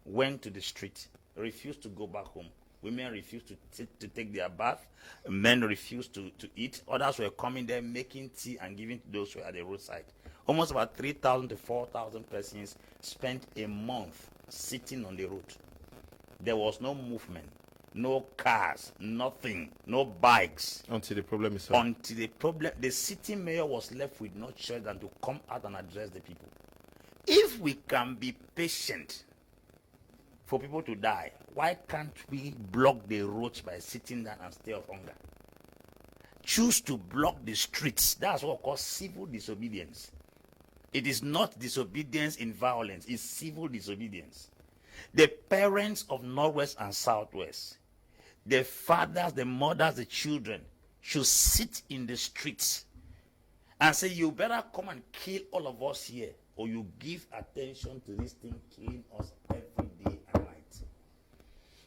S3: went to the street, refused to go back home. Women refused to take their bath. Men refused to eat. Others were coming there, making tea and giving to those who were at the roadside. Almost about 3,000 to 4,000 persons spent a month sitting on the road. There was no movement, no cars, nothing, no bikes.
S1: Until the problem is solved.
S3: Until the city mayor was left with no choice than to come out and address the people. If we can be patient for people to die, why can't we block the roads by sitting down and stay of hunger? Choose to block the streets. That's what we call civil disobedience. It is not disobedience in violence, it's civil disobedience. The parents of Northwest and Southwest, the fathers, the mothers, the children, should sit in the streets and say, you better come and kill all of us here, or you give attention to this thing killing us every day and night.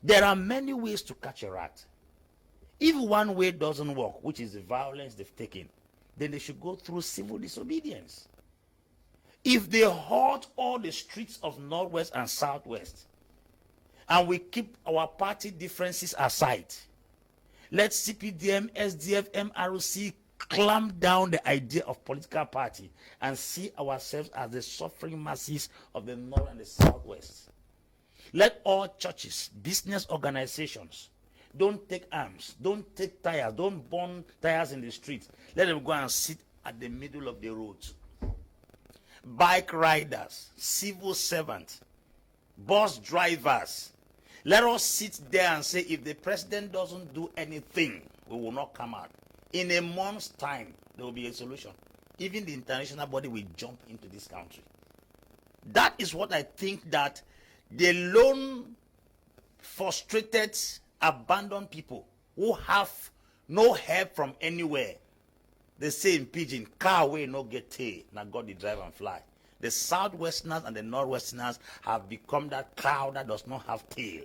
S3: There are many ways to catch a rat. If one way doesn't work, which is the violence they've taken, then they should go through civil disobedience. If they halt all the streets of Northwest and Southwest, and we keep our party differences aside, let CPDM, SDF, MRC clamp down the idea of political party and see ourselves as the suffering masses of the North and the Southwest. Let all churches, business organizations, don't take arms, don't take tires, don't burn tires in the streets. Let them go and sit at the middle of the road. Bike riders, civil servants, bus drivers, let us sit there and say, if the president doesn't do anything, we will not come out. In a month's time, there will be a solution. Even the international body will jump into this country. That is what I think that the lone, frustrated, abandoned people who have no help from anywhere, they say in pidgin, car away no get tail, now God the drive and fly. The Southwesterners and the Northwesterners have become that cow that does not have tail.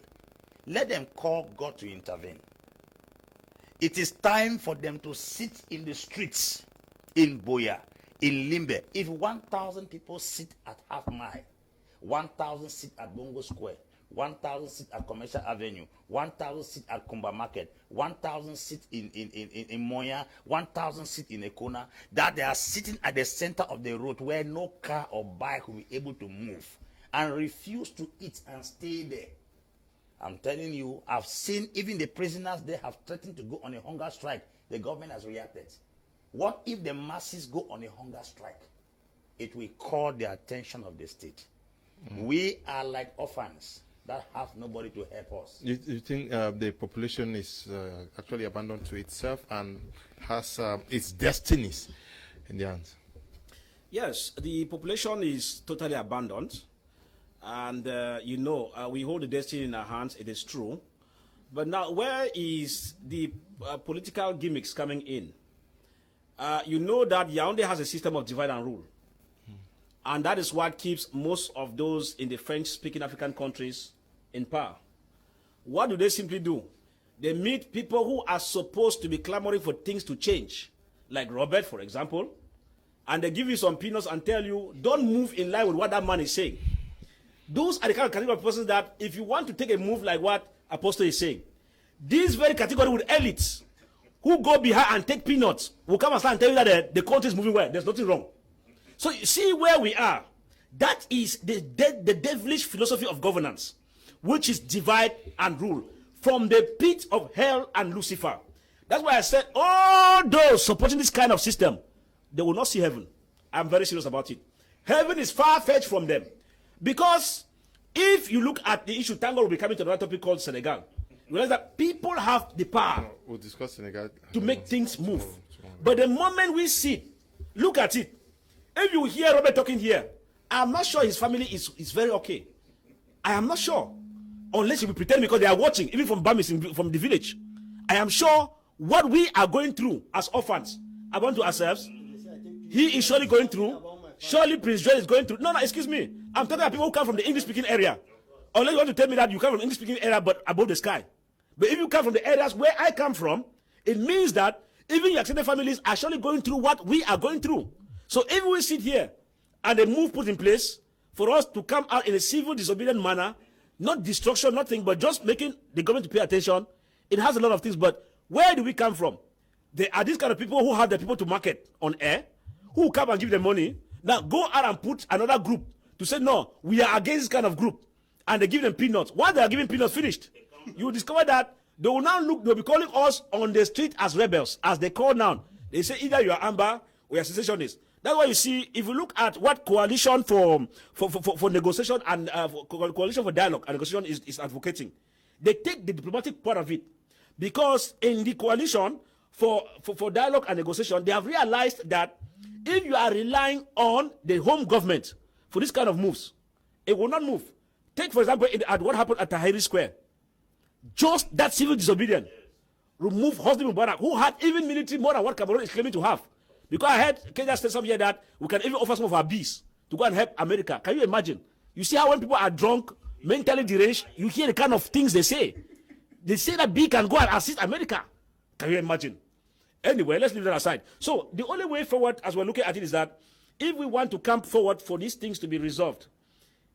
S3: Let them call God to intervene. It is time for them to sit in the streets in Boya, in Limbe. If 1,000 people sit at Half Mile, 1,000 sit at Bongo Square, 1,000 sit at Commercial Avenue, 1,000 sit at Kumba Market, 1,000 sit in Moya, 1,000 sit in Ekona, that they are sitting at the center of the road where no car or bike will be able to move and refuse to eat and stay there. I'm telling you, I've seen even the prisoners, they have threatened to go on a hunger strike. The government has reacted. What if the masses go on a hunger strike? It will call the attention of the state. We are like orphans that have nobody to help us.
S1: You think the population is actually abandoned to itself and has its destinies in the hands?
S2: Yes, the population is totally abandoned. And, we hold the destiny in our hands, it is true. But now, where is the political gimmicks coming in? You know that Yaoundé has a system of divide and rule. And that is what keeps most of those in the French-speaking African countries in power. What do they simply do? They meet people who are supposed to be clamoring for things to change, like Robert, for example, and they give you some peanuts and tell you, don't move in line with what that man is saying. Those are the kind of category of persons that, if you want to take a move like what Apostle is saying, this very category with elites who go behind and take peanuts will come and start and tell you that the country is moving well. There's nothing wrong. So you see where we are. That is the devilish philosophy of governance, which is divide and rule from the pit of hell and Lucifer. That's why I said all those supporting this kind of system, they will not see heaven. I'm very serious about it. Heaven is far-fetched from them. Because if you look at the issue, Tango will be coming to another topic called Senegal. You realize that people have the power
S1: we'll discuss Senegal
S2: to make things move. But the moment we sit, look at it. If you hear Robert talking here, I'm not sure his family is very okay. I am not sure. Unless you pretend because they are watching, even from Bamis, from the village. I am sure what we are going through as orphans, about to ourselves, he is surely going through. Surely Prince Joel is going through. No, excuse me. I'm talking about people who come from the English-speaking area. Unless you want to tell me that you come from the English-speaking area but above the sky. But if you come from the areas where I come from, it means that even your extended families are surely going through what we are going through. So if we sit here and a move put in place for us to come out in a civil disobedient manner, not destruction, nothing, but just making the government to pay attention, it has a lot of things. But where do we come from? There are these kind of people who have the people to market on air, who come and give them money. Now go out and put another group to say, no, we are against this kind of group. And they give them peanuts. Once they are giving peanuts, finished. You discover that they will now look, they'll be calling us on the street as rebels, as they call now. They say either you are Ambe or you are secessionists. That's why you see, if you look at what coalition for negotiation and coalition for dialogue and negotiation is advocating, they take the diplomatic part of it. Because in the coalition for dialogue and negotiation, they have realized that if you are relying on the home government for this kind of moves, it will not move. Take, for example, at what happened at Tahrir Square. Just that civil disobedience. Remove Hosni Mubarak, who had even military more than what Cameroon is claiming to have. Because I heard Kedia say something here that we can even offer some of our bees to go and help America. Can you imagine? You see how when people are drunk, mentally deranged, you hear the kind of things they say. They say that B can go and assist America. Can you imagine? Anyway, let's leave that aside. So the only way forward, as we're looking at it, is that if we want to come forward for these things to be resolved,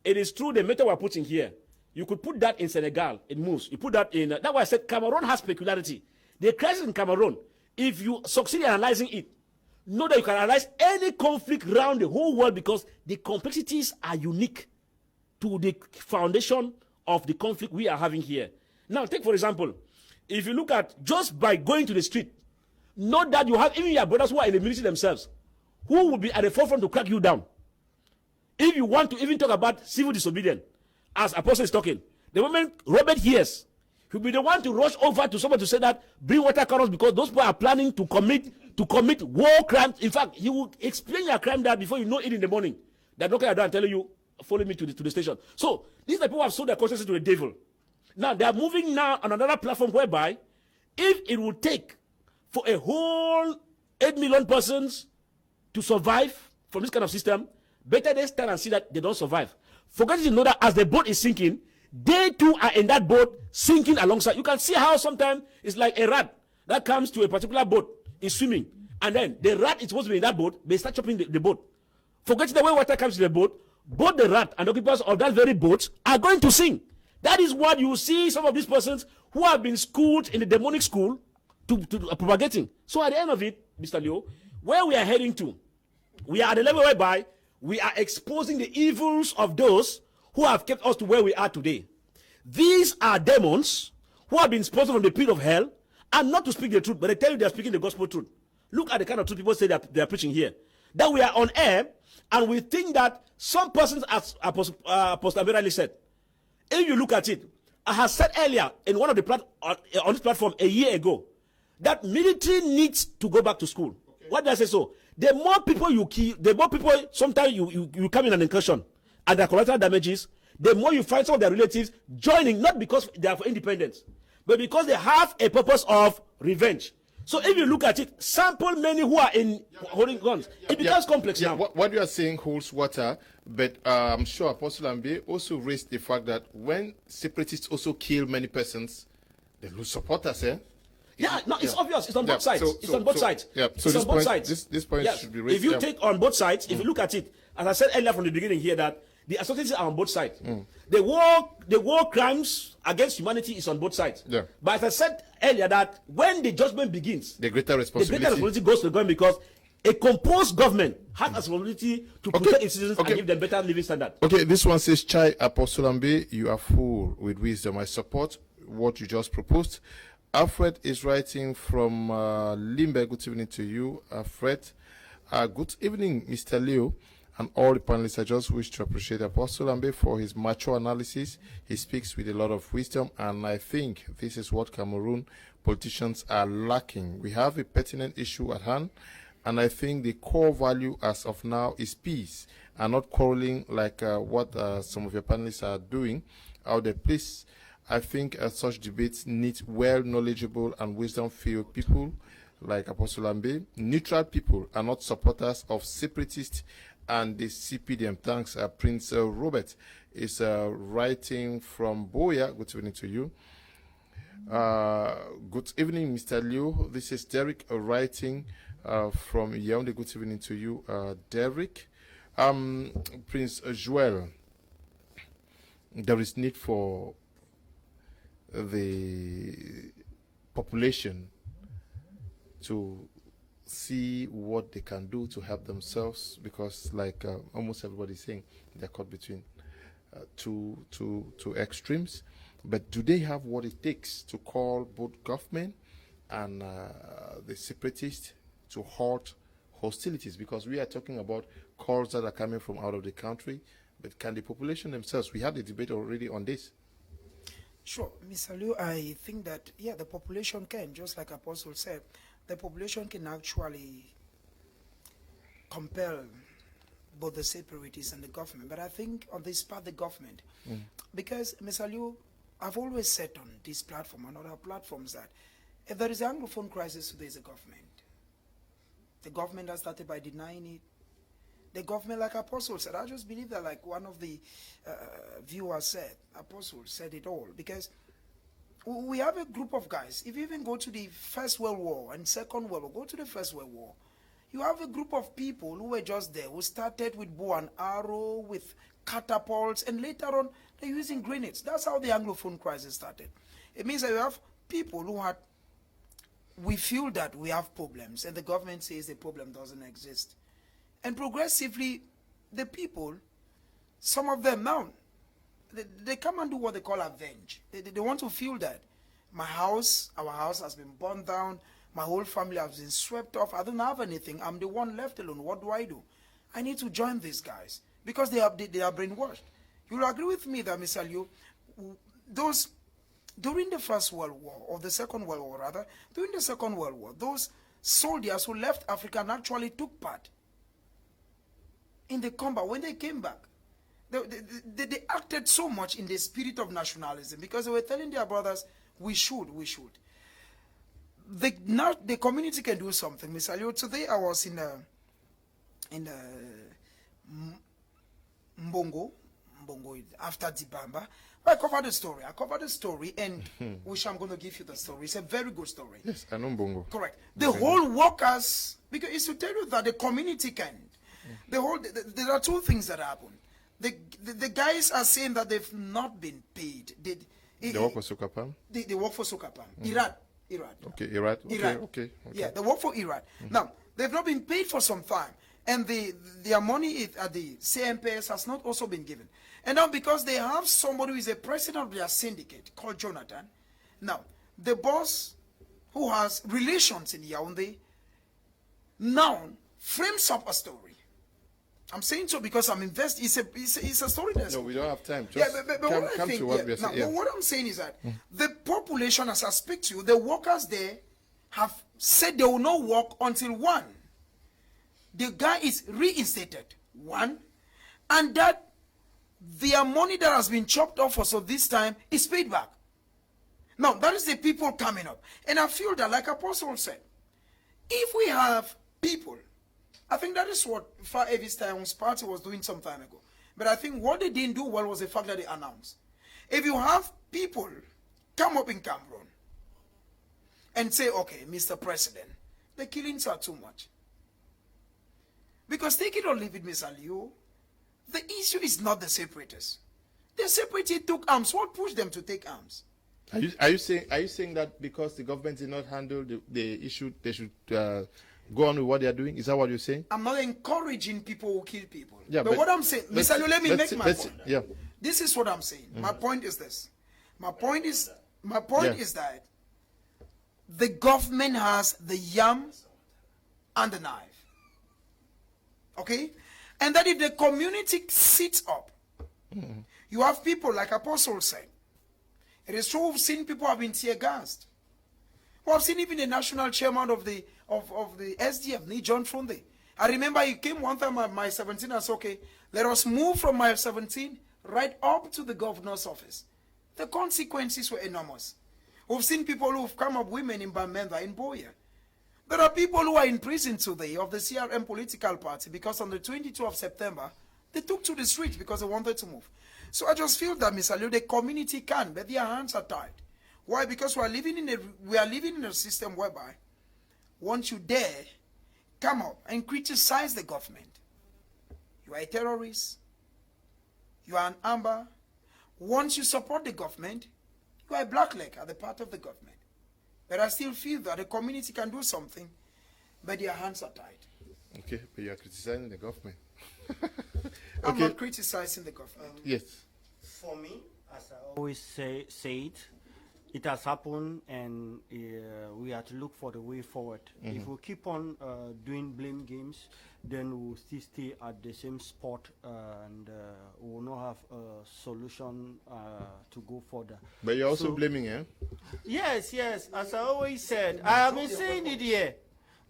S2: it is through the method we're putting here. You could put that in Senegal, it moves. You put that in, that's why I said Cameroon has peculiarity. The crisis in Cameroon, if you succeed in analyzing it, know that you can analyze any conflict around the whole world because the complexities are unique to the foundation of the conflict we are having here. Now, take for example, if you look at just by going to the street, note that you have even your brothers who are in the military themselves, who will be at the forefront to crack you down. If you want to even talk about civil disobedience, as Apostle is talking, the moment Robert hears, he'll be the one to rush over to someone to say that bring water cannons because those people are planning to commit war crimes. In fact, he will explain your crime that before you know it in the morning. That okay, I don't tell you, follow me to the station. So these are people who have sold their consciences to the devil. Now they are moving now on another platform whereby if it would take for a whole 8 million persons to survive from this kind of system, better they stand and see that they don't survive. Forget to know that as the boat is sinking, they too are in that boat sinking alongside. You can see how sometimes it's like a rat that comes to a particular boat in swimming, and then the rat is supposed to be in that boat, they start chopping the boat. Forget the way water comes to the boat, both the rat and the occupants of that very boat are going to sink. That is what you see some of these persons who have been schooled in the demonic school to propagating. So at the end of it, Mr. Leo, where we are heading to, we are at a level whereby we are exposing the evils of those who have kept us to where we are today. These are demons who have been sponsored from the pit of hell, and not to speak the truth, but they tell you they are speaking the gospel truth. Look at the kind of truth people say that they are preaching here. That we are on air, and we think that some persons, as Apostle Ambe said, if you look at it, I have said earlier in one of the on this platform a year ago, that military needs to go back to school. Okay. Why did I say so? The more people you kill, the more people, sometimes you come in an incursion and there are collateral damages, the more you find some of their relatives joining, not because they are for independence, but because they have a purpose of revenge. So if you look at it, sample many who are in holding guns. It becomes complex now.
S1: What you are saying holds water, but I'm sure Apostle Ambe also raised the fact that when separatists also kill many persons, they lose supporters, eh?
S2: Yeah, no, it's obvious. It's on both sides. It's on both sides.
S1: Yeah, so
S2: it's on both sides.
S1: This point should be raised.
S2: If you take on both sides, if you look at it, as I said earlier from the beginning here, that the Atrocities are on both sides. The war crimes against humanity is on both sides. Yeah. But as I said earlier, that when the judgment begins,
S1: the greater responsibility
S2: goes to the government, because a composed government has a responsibility to protect its citizens and give them better living standard.
S1: Okay, this one says, Chai Apostle Ambe, you are full with wisdom. I support what you just proposed. Alfred is writing from Limbe. Good evening to you, Alfred. Good evening, Mr. Leo, and all the panelists. I just wish to appreciate Apostle Ambe for his mature analysis. He speaks with a lot of wisdom, and I think this is what Cameroon politicians are lacking. We have a pertinent issue at hand, and I think the core value as of now is peace, and not quarreling like what some of your panelists are doing out there. Please, I think such debates need well knowledgeable and wisdom-filled people like Apostle Ambe, neutral people, and not supporters of separatists and the CPDM. Thanks, Prince Robert is writing from Boya. Good evening to you. Good evening, Mr. Liu. This is Derek writing from Yaoundé. Good evening to you, Derek. Prince Joel, there is need for the population to see what they can do to help themselves, because like almost everybody is saying, they're caught between two extremes. But do they have what it takes to call both government and the separatists to halt hostilities? Because we are talking about calls that are coming from out of the country, but can the population themselves? We had a debate already on this.
S4: Sure, Mr. Liu, I think that, yeah, the population can, just like Apostle said, the population can actually compel both the separatists and the government. But I think on this part, the government, because, Mr. Liu, I've always said on this platform and other platforms that if there is an Anglophone crisis, there is a government. The government has started by denying it. The government, like Apostle said, I just believe that, like one of the viewers said, Apostle said it all, because we have a group of guys. If you even go to the First World War and Second World War, go to the First World War, you have a group of people who were just there, who started with bow and arrow, with catapults, and later on, they're using grenades. That's how the Anglophone crisis started. It means that you have people who had, we feel that we have problems, and the government says the problem doesn't exist. And progressively, the people, some of them now, they come and do what they call avenge. They want to feel that my house, our house has been burned down, my whole family has been swept off, I don't have anything, I'm the one left alone, what do? I need to join these guys, because they are brainwashed. You'll agree with me that, Mr. Liu, those, during the First World War, or the Second World War rather, during the Second World War, those soldiers who left Africa and actually took part in the combat, when they came back, they acted so much in the spirit of nationalism, because they were telling their brothers, we should. Now the community can do something. Mr. Liu, today I was in Mbongo after Dibamba. I covered the story, and which I'm going to give you the story. It's a very good story.
S1: Yes, I know Mbongo.
S4: Correct. The whole workers, because it's to tell you that the community can. There are two things that happen. The guys are saying that they've not been paid.
S1: They work for Sokapam?
S4: They work for Sokapam. Irad.
S1: Okay, Irad. Okay.
S4: Yeah, they work for Irad. Now, they've not been paid for some time. And their money at the CMPS has not also been given. And now, because they have somebody who is a president of their syndicate called Jonathan, now, the boss who has relations in Yaoundé now frames up a story. I'm saying so because I'm invested. It's a story that's...
S1: No, we don't have time.
S4: Just come to what we are saying. But what I'm saying is that the population, as I speak to you, the workers there have said they will not work until one, the guy is reinstated, one, and that their money that has been chopped off for this time is paid back. Now, that is the people coming up. And I feel that, like Apostle said, if we have people, I think that is what Fah Elvis Tayong's party was doing some time ago. But I think what they didn't do well was the fact that they announced. If you have people come up in Cameroon and say, okay, Mr. President, the killings are too much. Because take it or leave it, Mr. Liu, the issue is not the separatists. The separatists took arms. What pushed them to take arms?
S1: Are you saying that because the government did not handle the issue, they should go on with what they are doing? Is that what you're saying?
S4: I'm not encouraging people who kill people.
S1: Yeah,
S4: but what I'm saying, Mr. Liu, let me make my point.
S1: Yeah.
S4: This is what I'm saying. My point is this. My point is that the government has the yam and the knife. Okay? And that if the community sits up, you have people like Apostle said. It is true we've seen people have been tear gassed. We have seen even the national chairman of the SDF, John Funde. I remember he came one time at my 17 and said, okay, let us move from my 17 right up to the governor's office. The consequences were enormous. We've seen people who've come up, women in Bamenda, in Boya. There are people who are in prison today of the CRM political party because on the 22nd of September, they took to the streets because they wanted to move. So I just feel that, Mr. Liu, the community can, but their hands are tied. Why? Because we are living in a system whereby once you dare come up and criticize the government, you are a terrorist, you are an Ambe. Once you support the government, you are a blackleg at the part of the government. But I still feel that the community can do something, but their hands are tied.
S1: Okay, but you are criticizing the government.
S4: I'm not criticizing the government.
S1: Yes.
S5: For me, as I always say it has happened, and we have to look for the way forward. If we keep on doing blame games, then we'll still stay at the same spot, and we will not have a solution to go further.
S1: But you're also blaming, eh?
S5: Yes, as I always said, I have been saying it here,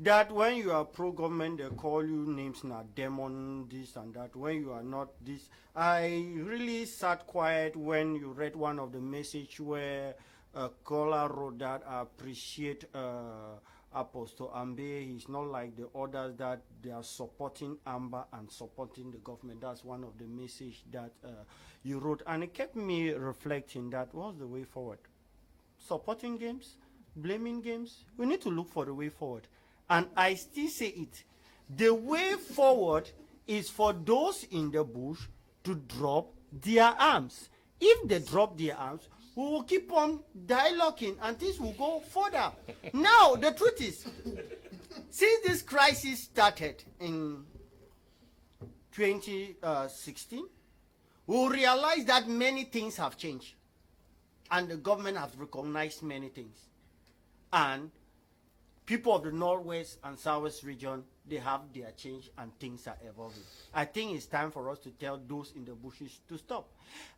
S5: that when you are pro-government, they call you names now, demon, this and that. When you are not this, I really sat quiet when you read one of the message where caller wrote that I appreciate Apostle Ambe. He's not like the others that they are supporting Ambe and supporting the government. That's one of the message that you wrote, and it kept me reflecting that what's the way forward? Supporting games, blaming games. We need to look for the way forward, and I still say it. The way forward is for those in the bush to drop their arms. If they drop their arms, we will keep on dialoguing and things will go further. Now, the truth is, since this crisis started in 2016, we realize that many things have changed. And the government has recognized many things. And people of the Northwest and Southwest region, they have their change and things are evolving. I think it's time for us to tell those in the bushes to stop.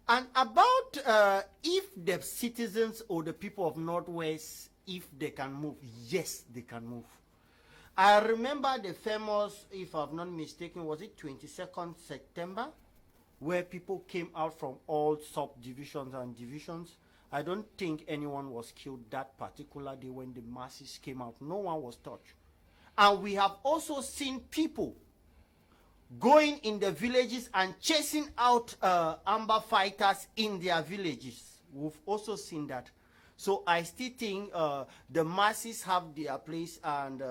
S5: And about if the citizens or the people of Northwest, if they can move, yes, they can move. I remember the famous, if I'm not mistaken, was it 22nd September, where people came out from all subdivisions and divisions. I don't think anyone was killed that particular day when the masses came out. No one was touched. And we have also seen people going in the villages and chasing out Ambe fighters in their villages. We've also seen that. So I still think the masses have their place, and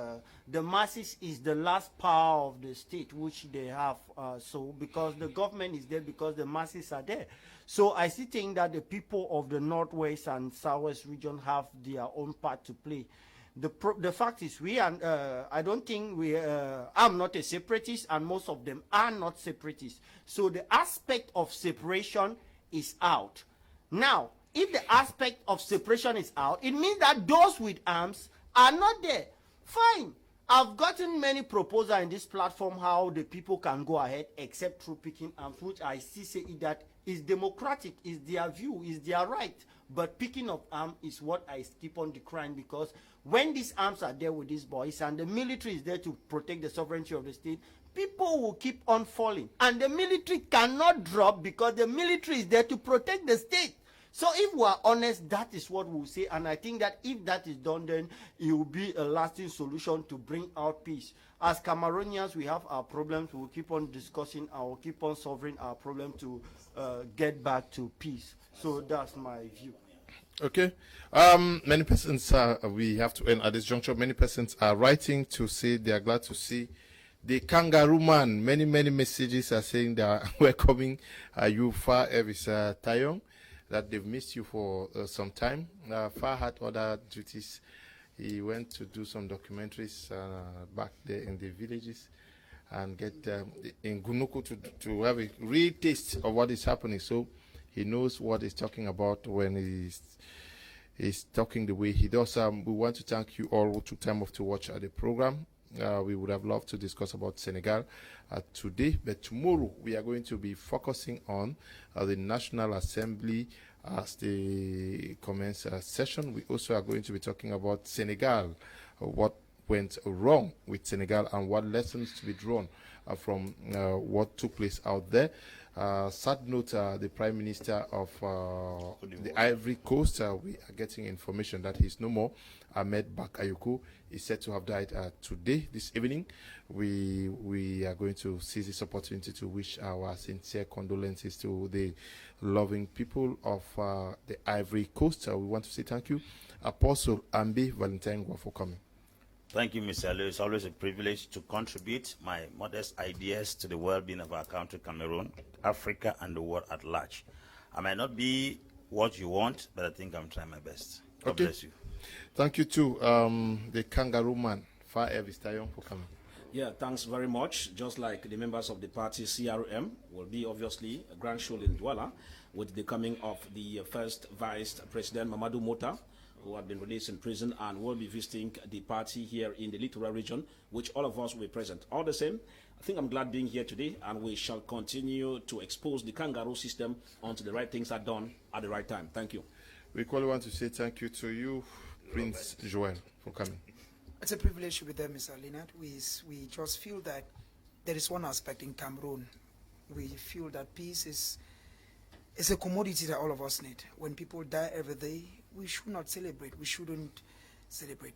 S5: the masses is the last power of the state, which they have. So because the government is there, because the masses are there. So I still think that the people of the Northwest and Southwest region have their own part to play. The fact is, we are, I don't think I'm not a separatist, and most of them are not separatists. So the aspect of separation is out. Now, if the aspect of separation is out, it means that those with arms are not there. Fine. I've gotten many proposals in this platform how the people can go ahead except through picking arms, which I still say that is democratic, is their view, is their right. But picking of arms is what I keep on decrying, because when these arms are there with these boys and the military is there to protect the sovereignty of the state, people will keep on falling. And the military cannot drop because the military is there to protect the state. So if we are honest, that is what we'll say. And I think that if that is done, then it will be a lasting solution to bring out peace. As Cameroonians, we have our problems. We'll keep on discussing, we'll keep on solving our problem to get back to peace. So that's my view.
S1: Okay. Many persons, we have to end at this juncture. Many persons are writing to say they are glad to see the kangaroo man. Many messages are saying that welcoming you, Fah Elvis Tayong, that they've missed you for some time. Fah had other duties. He went to do some documentaries back there in the villages and get in Gunoko to have a real taste of what is happening. So he knows what he's talking about when he's talking the way he does. We want to thank you all who took time off to watch the program. We would have loved to discuss about Senegal today, but tomorrow we are going to be focusing on the National Assembly as the commence session. We also are going to be talking about Senegal, what went wrong with Senegal and what lessons to be drawn from what took place out there. Sad note, the Prime Minister of the Ivory Coast, we are getting information that he's no more. Ahmed Bakayoko is said to have died today, this evening. We are going to seize this opportunity to wish our sincere condolences to the loving people of the Ivory Coast. We want to say thank you, Apostle Ambe, Valentine, Ngwa, for coming.
S3: Thank you, Mr. Lewis. It's always a privilege to contribute my modest ideas to the well-being of our country, Cameroon, Africa, and the world at large. I might not be what you want, but I think I'm trying my best. God bless you.
S1: Thank you too, the kangaroo man, Fah Elvis Tayong, for coming.
S2: Yeah, thanks very much. Just like the members of the party CRM will be obviously a grand show in Douala with the coming of the first Vice President Mamadou Mota, who had been released in prison and will be visiting the party here in the Littoral region, which all of us will be present. All the same, I think I'm glad being here today, and we shall continue to expose the kangaroo system until the right things are done at the right time. Thank you.
S1: We equally want to say thank you to you, Prince Joel, for coming.
S4: It's a privilege to be there, Mr. Leonard. We just feel that there is one aspect in Cameroon. We feel that peace is a commodity that all of us need. When people die every day, we should not celebrate. We shouldn't celebrate.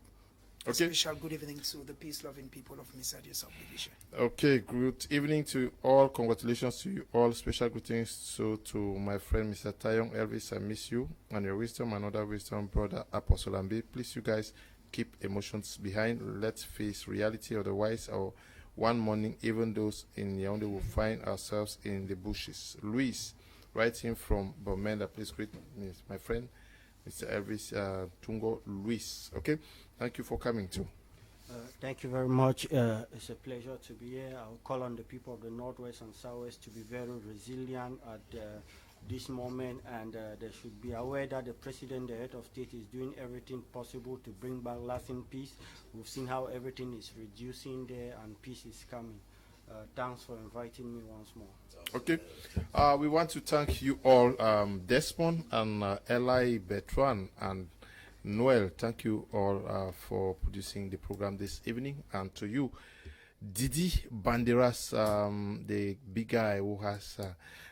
S1: Okay.
S4: A special good evening to the peace-loving people of Misadia subdivision.
S1: Okay, good evening to all. Congratulations to you all. Special greetings to my friend Mr. Tayong. Elvis, I miss you and your wisdom and other wisdom, brother Apostle Ambe. Please, you guys, keep emotions behind. Let's face reality. Otherwise, one morning, even those in Yaoundé will find ourselves in the bushes. Luis, writing from Bomenda, please greet me, my friend, Mr. Elvis Tungo Luis. Okay, thank you for coming too.
S5: Thank you very much. It's a pleasure to be here. I'll call on the people of the Northwest and Southwest to be very resilient at this moment, and they should be aware that the President, the head of state, is doing everything possible to bring back lasting peace. We've seen how everything is reducing there and peace is coming. Thanks for inviting me once more.
S1: Okay. We want to thank you all, Desmond and Eli Bertrand and Noel. Thank you all for producing the program this evening. And to you, Didi Banderas, the big guy who has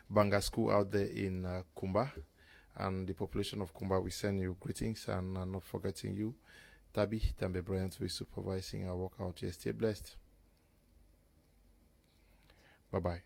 S1: Banga School out there in Kumba. And the population of Kumba, we send you greetings, and not forgetting you, Tabi Tambe Bryant, who is supervising our work out here. Stay blessed. Bye-bye.